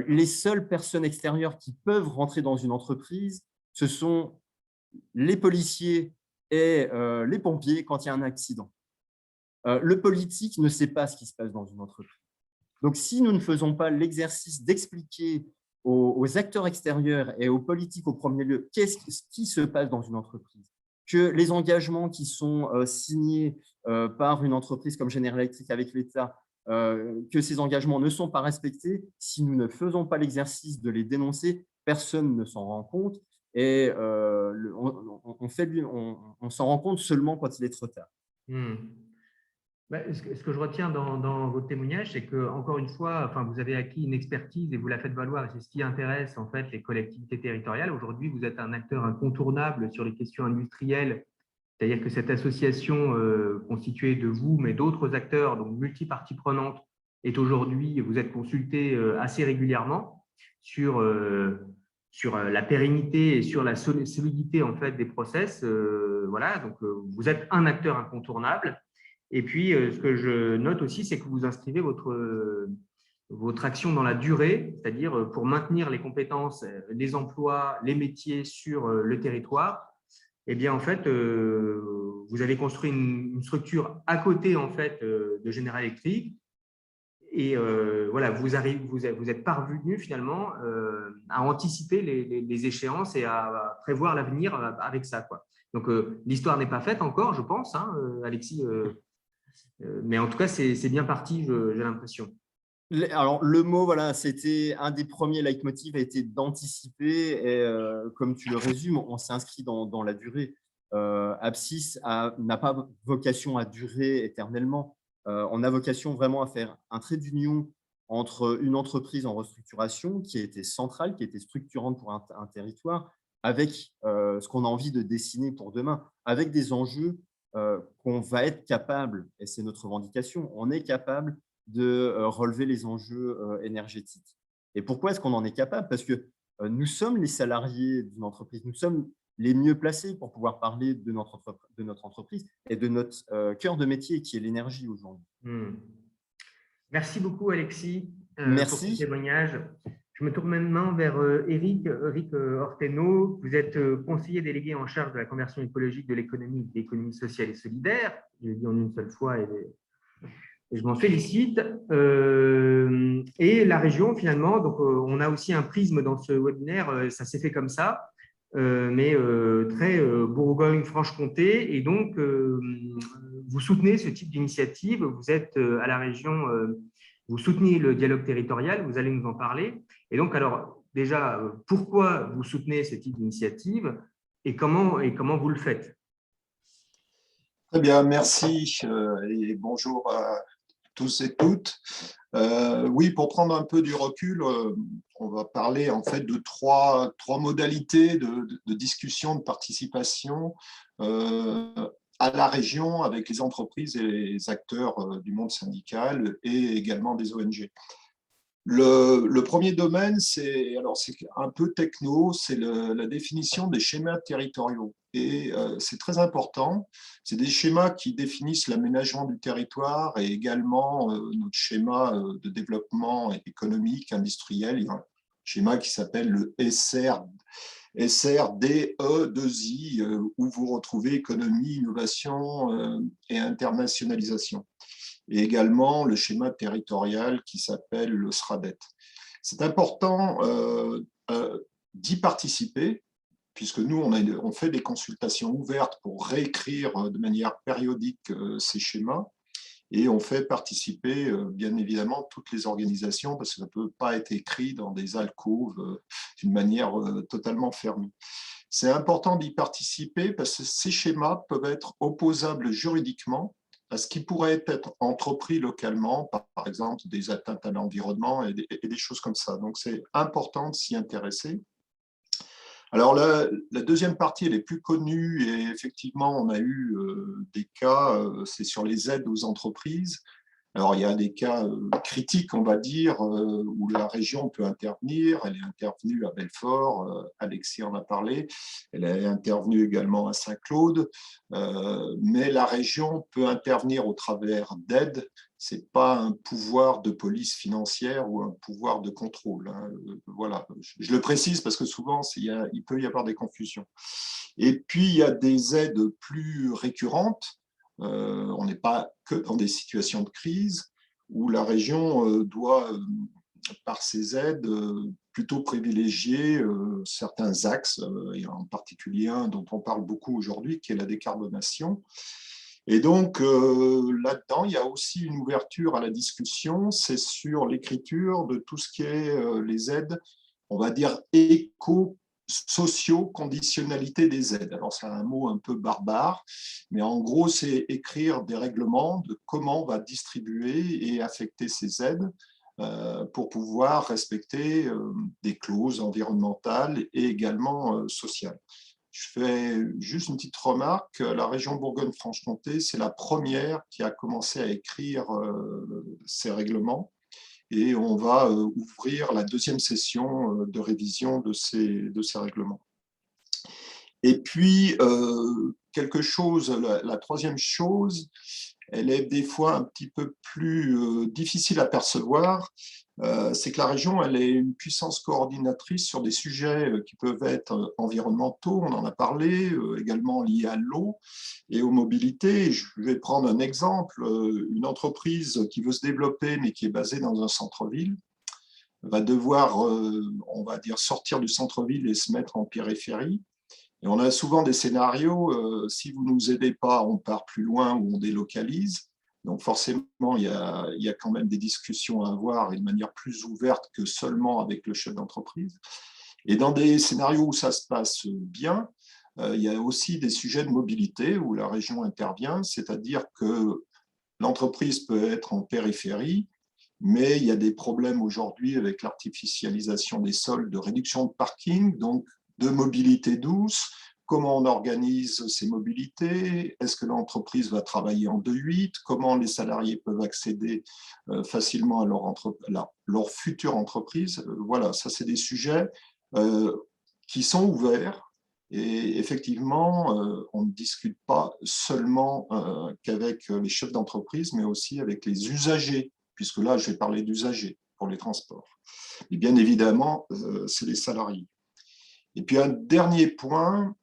Les seules personnes extérieures qui peuvent rentrer dans une entreprise, ce sont les policiers et les pompiers quand il y a un accident. Le politique ne sait pas ce qui se passe dans une entreprise. Donc, si nous ne faisons pas l'exercice d'expliquer aux acteurs extérieurs et aux politiques au premier lieu qu'est-ce qui se passe dans une entreprise, que les engagements qui sont signés par une entreprise comme General Electric avec l'État, que ces engagements ne sont pas respectés, si nous ne faisons pas l'exercice de les dénoncer, personne ne s'en rend compte et on s'en rend compte seulement quand il est trop tard. Hmm. Ce que je retiens dans votre témoignage, c'est que, encore une fois, enfin, vous avez acquis une expertise et vous la faites valoir. Et c'est ce qui intéresse en fait les collectivités territoriales. Aujourd'hui, vous êtes un acteur incontournable sur les questions industrielles. C'est-à-dire que cette association constituée de vous, mais d'autres acteurs, donc multi-parties prenantes, est aujourd'hui, vous êtes consulté assez régulièrement sur la pérennité et sur la solidité en fait des process. Voilà, donc vous êtes un acteur incontournable. Et puis, ce que je note aussi, c'est que vous inscrivez votre action dans la durée, c'est-à-dire pour maintenir les compétences, les emplois, les métiers sur le territoire. Eh bien, en fait, vous avez construit une structure à côté en fait, de General Electric. Et voilà, vous êtes parvenu finalement à anticiper les échéances et à prévoir l'avenir avec ça, quoi. Donc, l'histoire n'est pas faite encore, je pense, hein, Alexis. Mais en tout cas, c'est bien parti, j'ai l'impression. Alors, le mot, voilà, c'était un des premiers leitmotifs, a été d'anticiper. Et comme tu le résumes, on s'inscrit dans la durée. Abscis n'a pas vocation à durer éternellement. On a vocation vraiment à faire un trait d'union entre une entreprise en restructuration qui a été centrale, qui a été structurante pour un territoire, avec ce qu'on a envie de dessiner pour demain, avec des enjeux qu'on va être capable, et c'est notre revendication, on est capable de relever les enjeux énergétiques. Et pourquoi est-ce qu'on en est capable? Parce que nous sommes les salariés d'une entreprise, nous sommes les mieux placés pour pouvoir parler de notre entreprise et de notre cœur de métier qui est l'énergie aujourd'hui. Merci beaucoup, Alexis, pour ce Merci. témoignage. Je me tourne maintenant vers Eric Orteno. Vous êtes conseiller délégué en charge de la conversion écologique de l'économie sociale et solidaire. Je l'ai dit en une seule fois et je m'en félicite. Et la région, finalement, donc on a aussi un prisme dans ce webinaire, ça s'est fait comme ça, mais très Bourgogne-Franche-Comté. Et donc, vous soutenez ce type d'initiative, vous êtes à la région, vous soutenez le dialogue territorial, vous allez nous en parler. Et donc, alors, déjà, pourquoi vous soutenez ce type d'initiative et comment vous le faites? Très bien, merci et bonjour à tous et toutes. Oui, pour prendre un peu du recul, on va parler en fait de trois modalités de discussion, de participation à la région avec les entreprises et les acteurs du monde syndical et également des ONG. Le premier domaine, c'est un peu techno, c'est la définition des schémas territoriaux. Et c'est très important. C'est des schémas qui définissent l'aménagement du territoire et également notre schéma de développement économique, industriel. Il y a un schéma qui s'appelle le SRDE2I, où vous retrouvez économie, innovation et internationalisation. Et également le schéma territorial qui s'appelle le SRADET. C'est important d'y participer, puisque nous, on fait des consultations ouvertes pour réécrire de manière périodique ces schémas, et on fait participer, bien évidemment, toutes les organisations, parce que ça ne peut pas être écrit dans des alcôves d'une manière totalement fermée. C'est important d'y participer, parce que ces schémas peuvent être opposables juridiquement à ce qui pourrait être entrepris localement, par exemple des atteintes à l'environnement et des choses comme ça. Donc, c'est important de s'y intéresser. Alors, la deuxième partie, elle est plus connue et effectivement, on a eu des cas, c'est sur les aides aux entreprises. Alors, il y a des cas critiques, on va dire, où la région peut intervenir. Elle est intervenue à Belfort, Alexis en a parlé. Elle est intervenue également à Saint-Claude. Mais la région peut intervenir au travers d'aides. Ce n'est pas un pouvoir de police financière ou un pouvoir de contrôle. Voilà. Je le précise parce que souvent, il peut y avoir des confusions. Et puis, il y a des aides plus récurrentes. On n'est pas que dans des situations de crise où la région doit par ces aides plutôt privilégier certains axes, et en particulier un dont on parle beaucoup aujourd'hui, qui est la décarbonation. Et donc, là-dedans, il y a aussi une ouverture à la discussion, c'est sur l'écriture de tout ce qui est les aides, on va dire éco-socio-conditionnalité des aides. Alors, c'est un mot un peu barbare, mais en gros, c'est écrire des règlements de comment on va distribuer et affecter ces aides pour pouvoir respecter des clauses environnementales et également sociales. Je fais juste une petite remarque, la région Bourgogne-Franche-Comté, c'est la première qui a commencé à écrire ces règlements et on va ouvrir la deuxième session de révision de ces règlements. Et puis, la troisième chose, elle est des fois un petit peu plus difficile à percevoir, c'est que la région, elle est une puissance coordinatrice sur des sujets qui peuvent être environnementaux, on en a parlé, également liés à l'eau et aux mobilités. Je vais prendre un exemple, une entreprise qui veut se développer mais qui est basée dans un centre-ville va devoir, on va dire, sortir du centre-ville et se mettre en périphérie. Et on a souvent des scénarios, si vous ne nous aidez pas, on part plus loin ou on délocalise. Donc forcément, il y a quand même des discussions à avoir et de manière plus ouverte que seulement avec le chef d'entreprise. Et dans des scénarios où ça se passe bien, il y a aussi des sujets de mobilité où la région intervient, c'est-à-dire que l'entreprise peut être en périphérie, mais il y a des problèmes aujourd'hui avec l'artificialisation des sols, de réduction de parking, donc de mobilité douce. Comment on organise ces mobilités? Est-ce que l'entreprise va travailler en 2-8? Comment les salariés peuvent accéder facilement à leur future entreprise? Voilà, ça c'est des sujets qui sont ouverts. Et effectivement, on ne discute pas seulement qu'avec les chefs d'entreprise, mais aussi avec les usagers, puisque là, je vais parler d'usagers pour les transports. Et bien évidemment, c'est les salariés. Et puis un dernier point,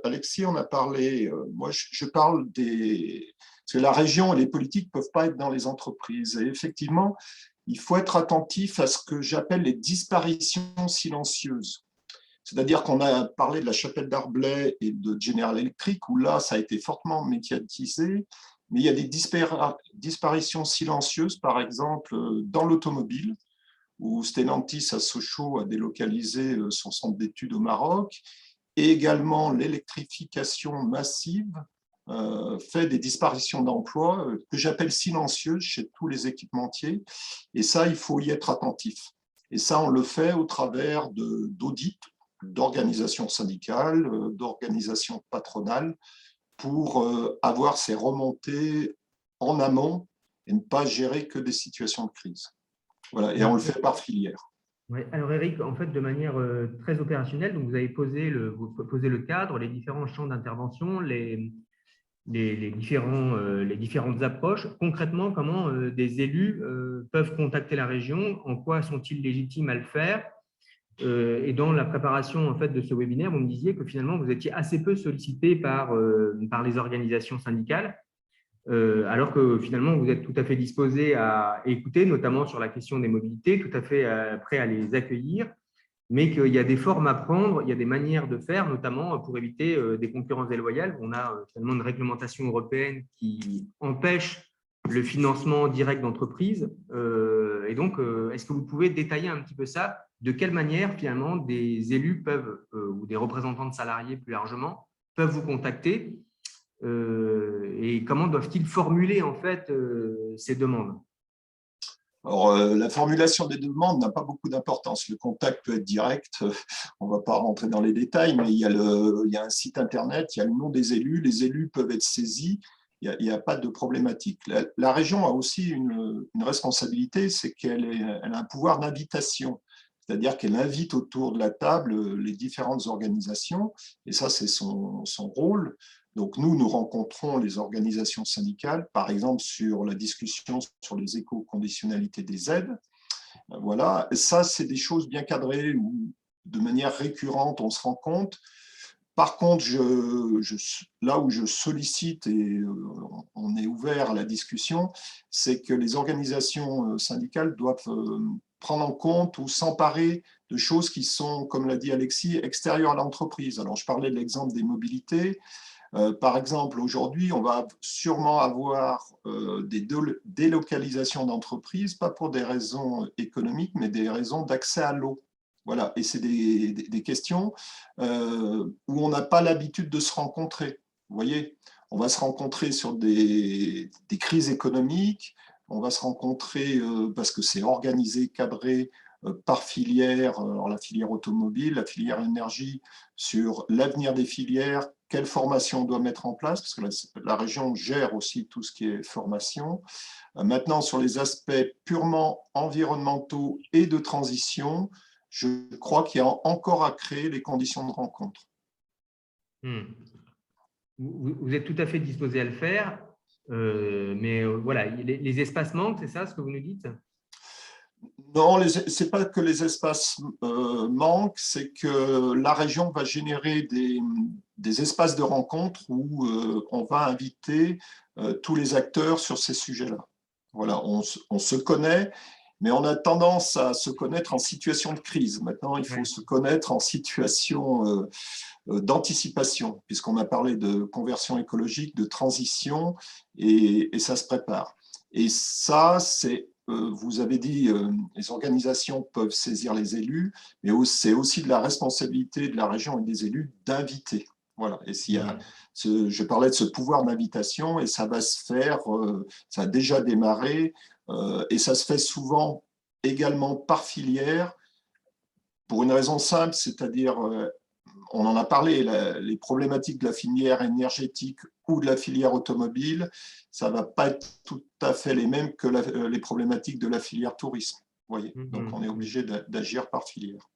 Alexis en a parlé, moi je parle des... Parce que la région et les politiques ne peuvent pas être dans les entreprises. Et effectivement, il faut être attentif à ce que j'appelle les disparitions silencieuses. C'est-à-dire qu'on a parlé de la Chapelle d'Arblay et de General Electric, où là, ça a été fortement médiatisé, mais il y a des disparitions silencieuses, par exemple, dans l'automobile, où Stellantis à Sochaux a délocalisé son centre d'études au Maroc, et également l'électrification massive fait des disparitions d'emplois que j'appelle silencieuses chez tous les équipementiers, et ça, il faut y être attentif. Et ça, on le fait au travers d'audits, d'organisations syndicales, d'organisations patronales, pour avoir ces remontées en amont et ne pas gérer que des situations de crise. Voilà, et on le fait par filière. Ouais. Alors Eric, en fait, de manière très opérationnelle, donc vous avez posé le cadre, les différents champs d'intervention, les différentes approches. Concrètement, comment des élus peuvent contacter la région? En quoi sont-ils légitimes à le faire? Et dans la préparation en fait, de ce webinaire, vous me disiez que finalement, vous étiez assez peu sollicité par les organisations syndicales, alors que finalement, vous êtes tout à fait disposé à écouter, notamment sur la question des mobilités, tout à fait prêt à les accueillir, mais qu'il y a des formes à prendre, il y a des manières de faire, notamment pour éviter des concurrences déloyales. On a finalement une réglementation européenne qui empêche le financement direct d'entreprises. Et donc, est-ce que vous pouvez détailler un petit peu ça? De quelle manière, finalement, des élus peuvent, ou des représentants de salariés plus largement, peuvent vous contacter et comment doivent-ils formuler, en fait, ces demandes? Alors, la formulation des demandes n'a pas beaucoup d'importance. Le contact peut être direct. On ne va pas rentrer dans les détails, mais il y a un site internet, il y a le nom des élus. Les élus peuvent être saisis. Il n'y a pas de problématique. La région a aussi une responsabilité, c'est qu'elle a un pouvoir d'invitation. C'est-à-dire qu'elle invite autour de la table les différentes organisations. Et ça, c'est son rôle. Donc, nous rencontrons les organisations syndicales, par exemple, sur la discussion sur les éco-conditionnalités des aides. Voilà, ça, c'est des choses bien cadrées où, de manière récurrente, on se rend compte Par contre, là où je sollicite, et on est ouvert à la discussion, c'est que les organisations syndicales doivent prendre en compte ou s'emparer de choses qui sont, comme l'a dit Alexis, extérieures à l'entreprise. Alors, je parlais de l'exemple des mobilités. Par exemple, aujourd'hui, on va sûrement avoir des délocalisations d'entreprises, pas pour des raisons économiques, mais des raisons d'accès à l'eau. Voilà, et c'est des questions où on n'a pas l'habitude de se rencontrer. Vous voyez, on va se rencontrer sur des crises économiques, on va se rencontrer parce que c'est organisé, cadré par filière, alors la filière automobile, la filière énergie, sur l'avenir des filières, quelle formation on doit mettre en place, parce que la région gère aussi tout ce qui est formation. Maintenant, sur les aspects purement environnementaux et de transition, je crois qu'il y a encore à créer les conditions de rencontre. Vous êtes tout à fait disposé à le faire, mais voilà, les espaces manquent, c'est ça ce que vous nous dites? Non, ce n'est pas que les espaces manquent, c'est que la région va générer des espaces de rencontre où on va inviter tous les acteurs sur ces sujets-là. Voilà, on se connaît, mais on a tendance à se connaître en situation de crise. Maintenant, il faut se connaître en situation d'anticipation, puisqu'on a parlé de conversion écologique, de transition, et ça se prépare. Et ça, c'est vous avez dit, les organisations peuvent saisir les élus, mais c'est aussi de la responsabilité de la région et des élus d'inviter. Voilà. Et je parlais de ce pouvoir d'invitation, et ça va se faire, ça a déjà démarré, et ça se fait souvent également par filière, pour une raison simple, c'est-à-dire, on en a parlé, les problématiques de la filière énergétique ou de la filière automobile, ça ne va pas être tout à fait les mêmes que les problématiques de la filière tourisme. Vous voyez, donc on est obligé d'agir par filière.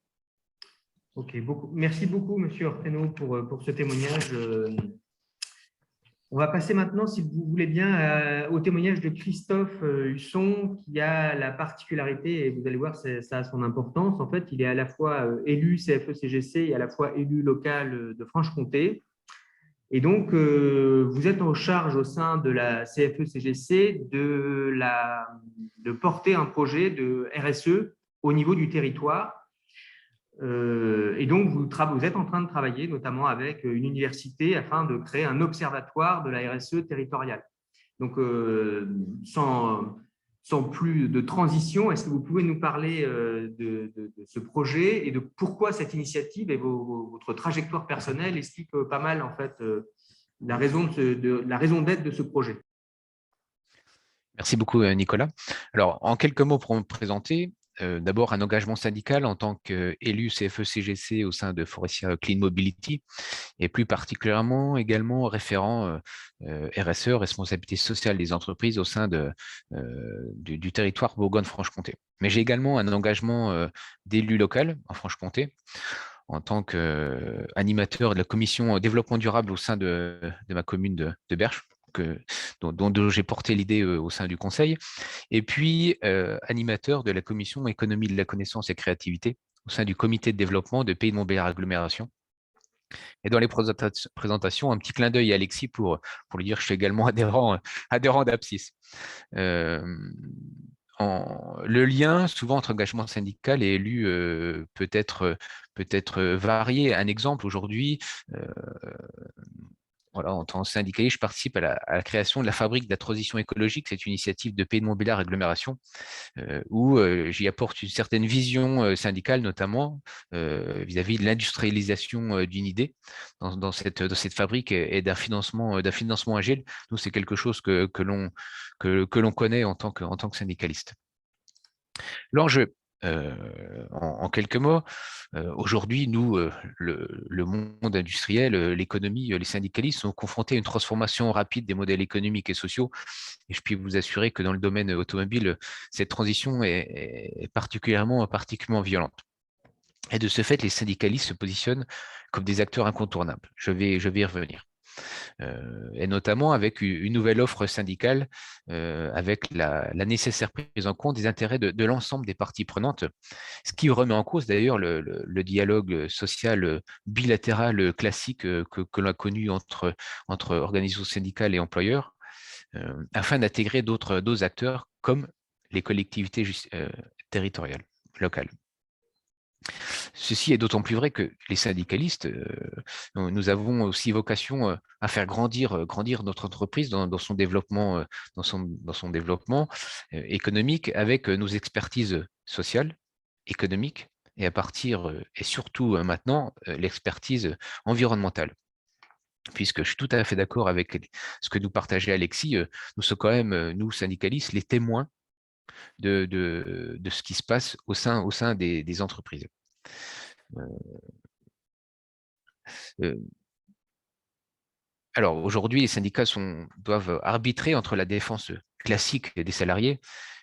Ok, merci beaucoup, Monsieur Orfeno, pour ce témoignage. On va passer maintenant, si vous voulez bien, au témoignage de Christophe Husson, qui a la particularité, et vous allez voir, ça a son importance. En fait, il est à la fois élu CFE-CGC et à la fois élu local de Franche-Comté. Et donc, vous êtes en charge au sein de la CFE-CGC de porter un projet de RSE au niveau du territoire. Et donc, vous êtes en train de travailler notamment avec une université afin de créer un observatoire de la RSE territoriale. Donc, sans plus de transition, est-ce que vous pouvez nous parler de ce projet et de pourquoi cette initiative et votre trajectoire personnelle explique pas mal en fait la raison d'être de ce projet? Merci beaucoup, Nicolas. Alors, en quelques mots pour me présenter, d'abord un engagement syndical en tant qu'élu CFE-CGC au sein de Faurecia Clean Mobility et plus particulièrement également référent RSE, responsabilité sociale des entreprises au sein du territoire Bourgogne-Franche-Comté. Mais j'ai également un engagement d'élu local en Franche-Comté en tant qu'animateur de la commission développement durable au sein de ma commune de Berche, dont j'ai porté l'idée au sein du conseil, et puis animateur de la commission économie de la connaissance et créativité au sein du comité de développement de Pays de Montbéliard Agglomération. Et dans les présentations, un petit clin d'œil à Alexis pour lui dire que je suis également adhérent d'Apsis. Le lien souvent entre engagement syndical et élu peut être varié. Un exemple aujourd'hui, voilà, en tant que syndicaliste, je participe à la création de la fabrique de la transition écologique. C'est une initiative de Pays de Montbéliard Agglomération où j'y apporte une certaine vision syndicale, notamment vis-à-vis de l'industrialisation d'une idée dans cette fabrique et d'un financement agile. Nous, c'est quelque chose que l'on connaît en tant que syndicaliste. L'enjeu, en quelques mots, aujourd'hui, nous, le monde industriel, l'économie, les syndicalistes sont confrontés à une transformation rapide des modèles économiques et sociaux. Et je puis vous assurer que dans le domaine automobile, cette transition est particulièrement violente. Et de ce fait, les syndicalistes se positionnent comme des acteurs incontournables. Je vais y revenir. et notamment avec une nouvelle offre syndicale, avec la nécessaire prise en compte des intérêts de l'ensemble des parties prenantes, ce qui remet en cause d'ailleurs le dialogue social bilatéral classique que l'on a connu entre organisations syndicales et employeurs, afin d'intégrer d'autres acteurs comme les collectivités territoriales, locales. Ceci est d'autant plus vrai que les syndicalistes, nous avons aussi vocation à faire grandir notre entreprise dans son développement, dans son développement économique, avec nos expertises sociales, économiques, et à partir, et surtout maintenant, l'expertise environnementale. Puisque je suis tout à fait d'accord avec ce que nous partageait Alexis, nous sommes quand même, nous syndicalistes, les témoins de ce qui se passe au sein des entreprises. Alors aujourd'hui, les syndicats doivent arbitrer entre la défense classique des salariés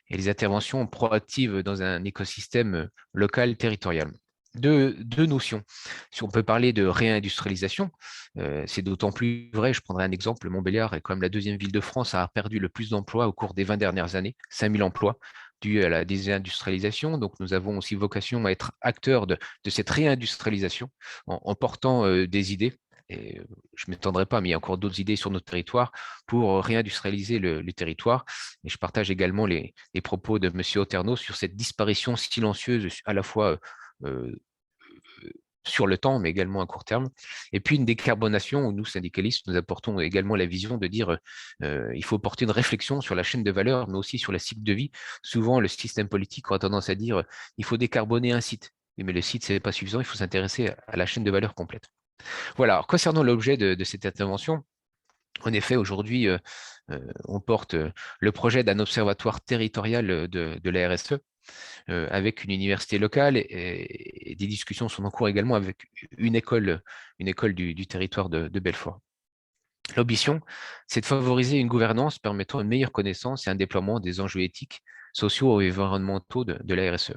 et les interventions proactives dans un écosystème local territorial. Deux notions. Si on peut parler de réindustrialisation, c'est d'autant plus vrai, je prendrai un exemple, Montbéliard est quand même la deuxième ville de France à avoir perdu le plus d'emplois au cours des 20 dernières années, 5000 emplois dû à la désindustrialisation. Donc nous avons aussi vocation à être acteurs de cette réindustrialisation en portant des idées. Et je ne m'étendrai pas, mais il y a encore d'autres idées sur notre territoire pour réindustrialiser le territoire. Et je partage également les propos de M. Oterno sur cette disparition silencieuse à la fois sur le temps, mais également à court terme. Et puis une décarbonation où nous, syndicalistes, nous apportons également la vision de dire il faut porter une réflexion sur la chaîne de valeur, mais aussi sur la cycle de vie. Souvent, le système politique aura tendance à dire il faut décarboner un site. Mais le site, ce n'est pas suffisant, il faut s'intéresser à la chaîne de valeur complète. Voilà, alors, concernant l'objet de cette intervention, en effet, aujourd'hui, on porte le projet d'un observatoire territorial de la RSE, avec une université locale, et des discussions sont en cours également avec une école du territoire de Belfort. L'ambition, c'est de favoriser une gouvernance permettant une meilleure connaissance et un déploiement des enjeux éthiques, sociaux et environnementaux de la RSE.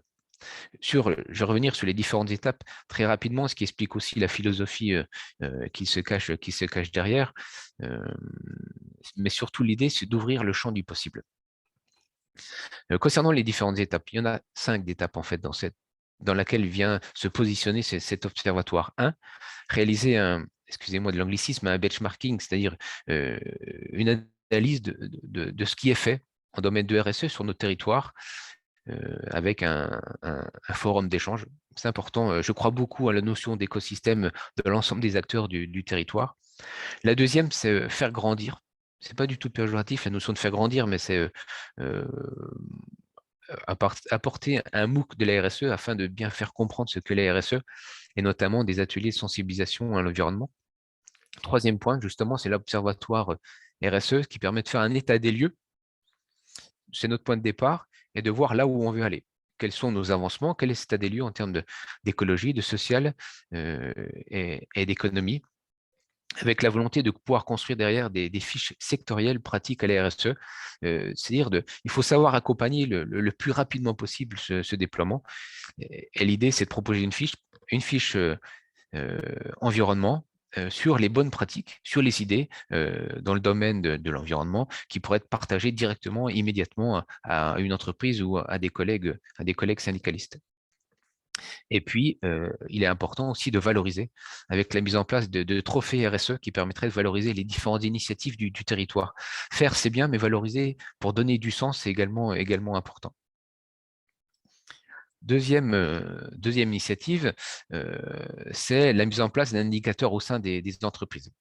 Je vais revenir sur les différentes étapes très rapidement, ce qui explique aussi la philosophie qui se cache derrière. Mais surtout, l'idée, c'est d'ouvrir le champ du possible. Concernant les différentes étapes, il y en a 5 d'étapes en fait dans laquelle vient se positionner cet observatoire. 1, réaliser excusez-moi de l'anglicisme, un benchmarking, c'est-à-dire une analyse de ce qui est fait en domaine de RSE sur notre territoire, avec un forum d'échange. C'est important. Je crois beaucoup à la notion d'écosystème de l'ensemble des acteurs du territoire. La deuxième, c'est faire grandir. Ce n'est pas du tout péjoratif, la notion de faire grandir, mais c'est apporter un MOOC de la RSE afin de bien faire comprendre ce que la RSE, et notamment des ateliers de sensibilisation à l'environnement. Troisième point, justement, c'est l'observatoire RSE qui permet de faire un état des lieux. C'est notre point de départ, et de voir là où on veut aller. Quels sont nos avancements, quel est cet état des lieux en termes d'écologie, de social et d'économie, avec la volonté de pouvoir construire derrière des fiches sectorielles pratiques à la RSE, c'est-à-dire il faut savoir accompagner le plus rapidement possible ce déploiement. Et l'idée, c'est de proposer une fiche environnement, sur les bonnes pratiques, sur les idées dans le domaine de l'environnement qui pourraient être partagées directement, immédiatement à une entreprise ou à des collègues syndicalistes. Et puis, il est important aussi de valoriser avec la mise en place de trophées RSE qui permettraient de valoriser les différentes initiatives du territoire. Faire, c'est bien, mais valoriser pour donner du sens, c'est également important. Deuxième initiative, c'est la mise en place d'un indicateur au sein des entreprises,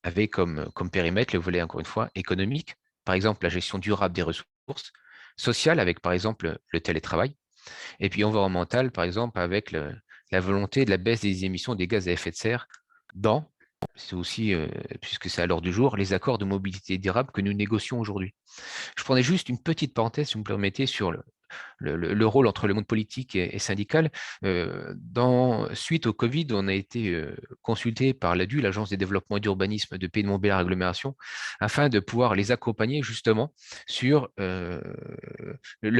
avec comme périmètre le volet, encore une fois, économique, par exemple la gestion durable des ressources, sociale, avec par exemple le télétravail, et puis environnemental, par exemple, avec la volonté de la baisse des émissions des gaz à effet de serre c'est aussi, puisque c'est à l'ordre du jour, les accords de mobilité durable que nous négocions aujourd'hui. Je prenais juste une petite parenthèse, si vous me permettez, sur le rôle entre le monde politique et syndical. Suite au Covid, on a été consulté par l'ADU, l'Agence des développements et d'urbanisme de Pays de Montbéliard Agglomération, afin de pouvoir les accompagner justement sur le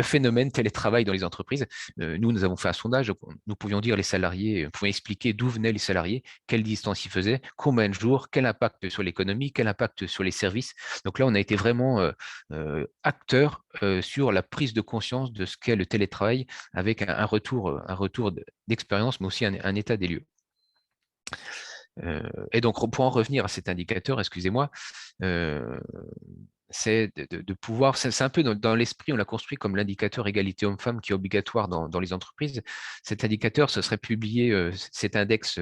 phénomène télétravail dans les entreprises. Nous avons fait un sondage, nous pouvions dire les salariés, nous pouvions expliquer d'où venaient les salariés, quelle distance ils faisaient, combien de jours, quel impact sur l'économie, quel impact sur les services. Donc là, on a été vraiment acteurs sur la prise de conscience de ce qu'est le télétravail, avec un retour d'expérience, mais aussi un état des lieux. Et donc, pour en revenir à cet indicateur, excusez-moi, c'est de pouvoir, c'est un peu dans l'esprit, on l'a construit comme l'indicateur égalité homme-femme qui est obligatoire dans les entreprises. Cet indicateur, ce serait publié, cet index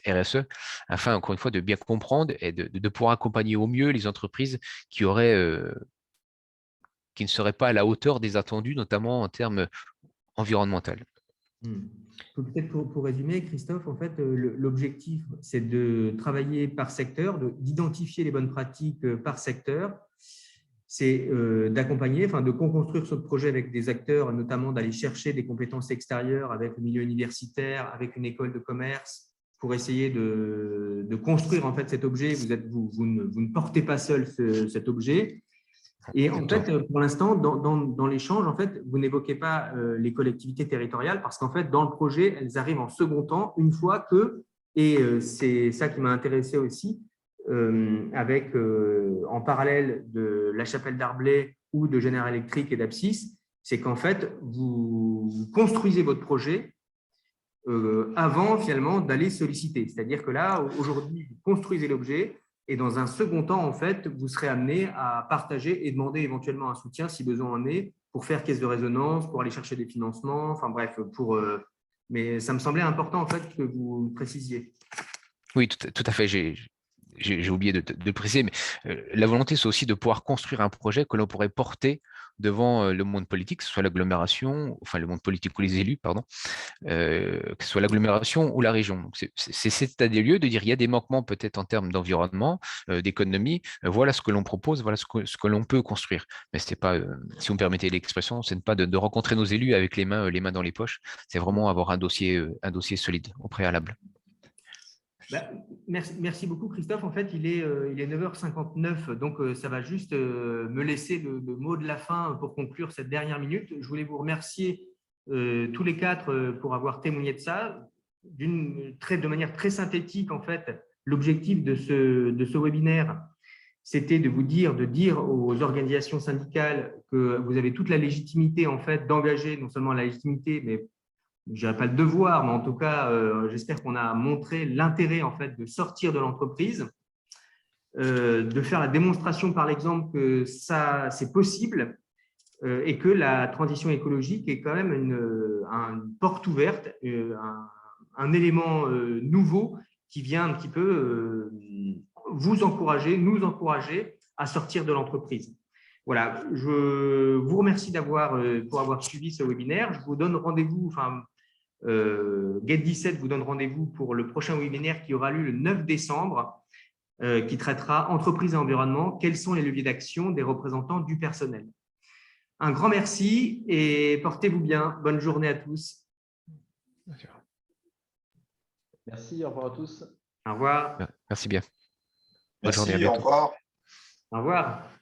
RSE, afin, encore une fois, de bien comprendre et de pouvoir accompagner au mieux les entreprises qui ne seraient pas à la hauteur des attendus, notamment en termes environnementaux. Peut-être pour résumer, Christophe, en fait, l'objectif, c'est de travailler par secteur, d'identifier les bonnes pratiques par secteur, c'est d'accompagner, de co-construire ce projet avec des acteurs, notamment d'aller chercher des compétences extérieures avec le milieu universitaire, avec une école de commerce, pour essayer de construire en fait cet objet. Vous ne portez pas seul cet objet. Et en fait, pour l'instant, dans l'échange, en fait, vous n'évoquez pas les collectivités territoriales parce qu'en fait, dans le projet, elles arrivent en second temps, une fois que, et c'est ça qui m'a intéressé aussi, en parallèle de La Chapelle d'Arblay ou de General Electric et d'Apsys, c'est qu'en fait, vous construisez votre projet avant finalement d'aller solliciter. C'est-à-dire que là, aujourd'hui, vous construisez l'objet. Et dans un second temps, en fait, vous serez amené à partager et demander éventuellement un soutien, si besoin en est, pour faire caisse de résonance, pour aller chercher des financements, enfin bref, mais ça me semblait important en fait que vous le précisiez. Oui, tout à fait. J'ai oublié de préciser, mais la volonté, c'est aussi de pouvoir construire un projet que l'on pourrait porter devant le monde politique, que ce soit l'agglomération, enfin le monde politique ou les élus, pardon, que ce soit l'agglomération ou la région. C'est cet état des lieux de dire il y a des manquements peut-être en termes d'environnement, d'économie, voilà ce que l'on propose, voilà ce que l'on peut construire. Mais c'est pas, si vous me permettez l'expression, ce n'est pas de rencontrer nos élus avec les mains dans les poches, c'est vraiment avoir un dossier solide au préalable. Merci beaucoup, Christophe. En fait, il est 9h59, donc ça va juste me laisser le mot de la fin pour conclure cette dernière minute. Je voulais vous remercier tous les quatre pour avoir témoigné de ça. De manière très synthétique, en fait, l'objectif de ce webinaire, c'était de dire aux organisations syndicales que vous avez toute la légitimité en fait d'engager, non seulement la légitimité, mais je dirais pas le devoir, mais en tout cas, j'espère qu'on a montré l'intérêt en fait de sortir de l'entreprise, de faire la démonstration par l'exemple que ça c'est possible et que la transition écologique est quand même une porte ouverte, un élément nouveau qui vient un petit peu vous encourager, nous encourager à sortir de l'entreprise. Voilà, je vous remercie pour avoir suivi ce webinaire. Je vous donne rendez-vous, Get17 vous donne rendez-vous pour le prochain webinaire qui aura lieu le 9 décembre, qui traitera entreprise et environnement, quels sont les leviers d'action des représentants du personnel. Un grand merci et portez-vous bien. Bonne journée à tous. Merci, au revoir à tous. Au revoir. Merci bien. Merci, au revoir. Au revoir.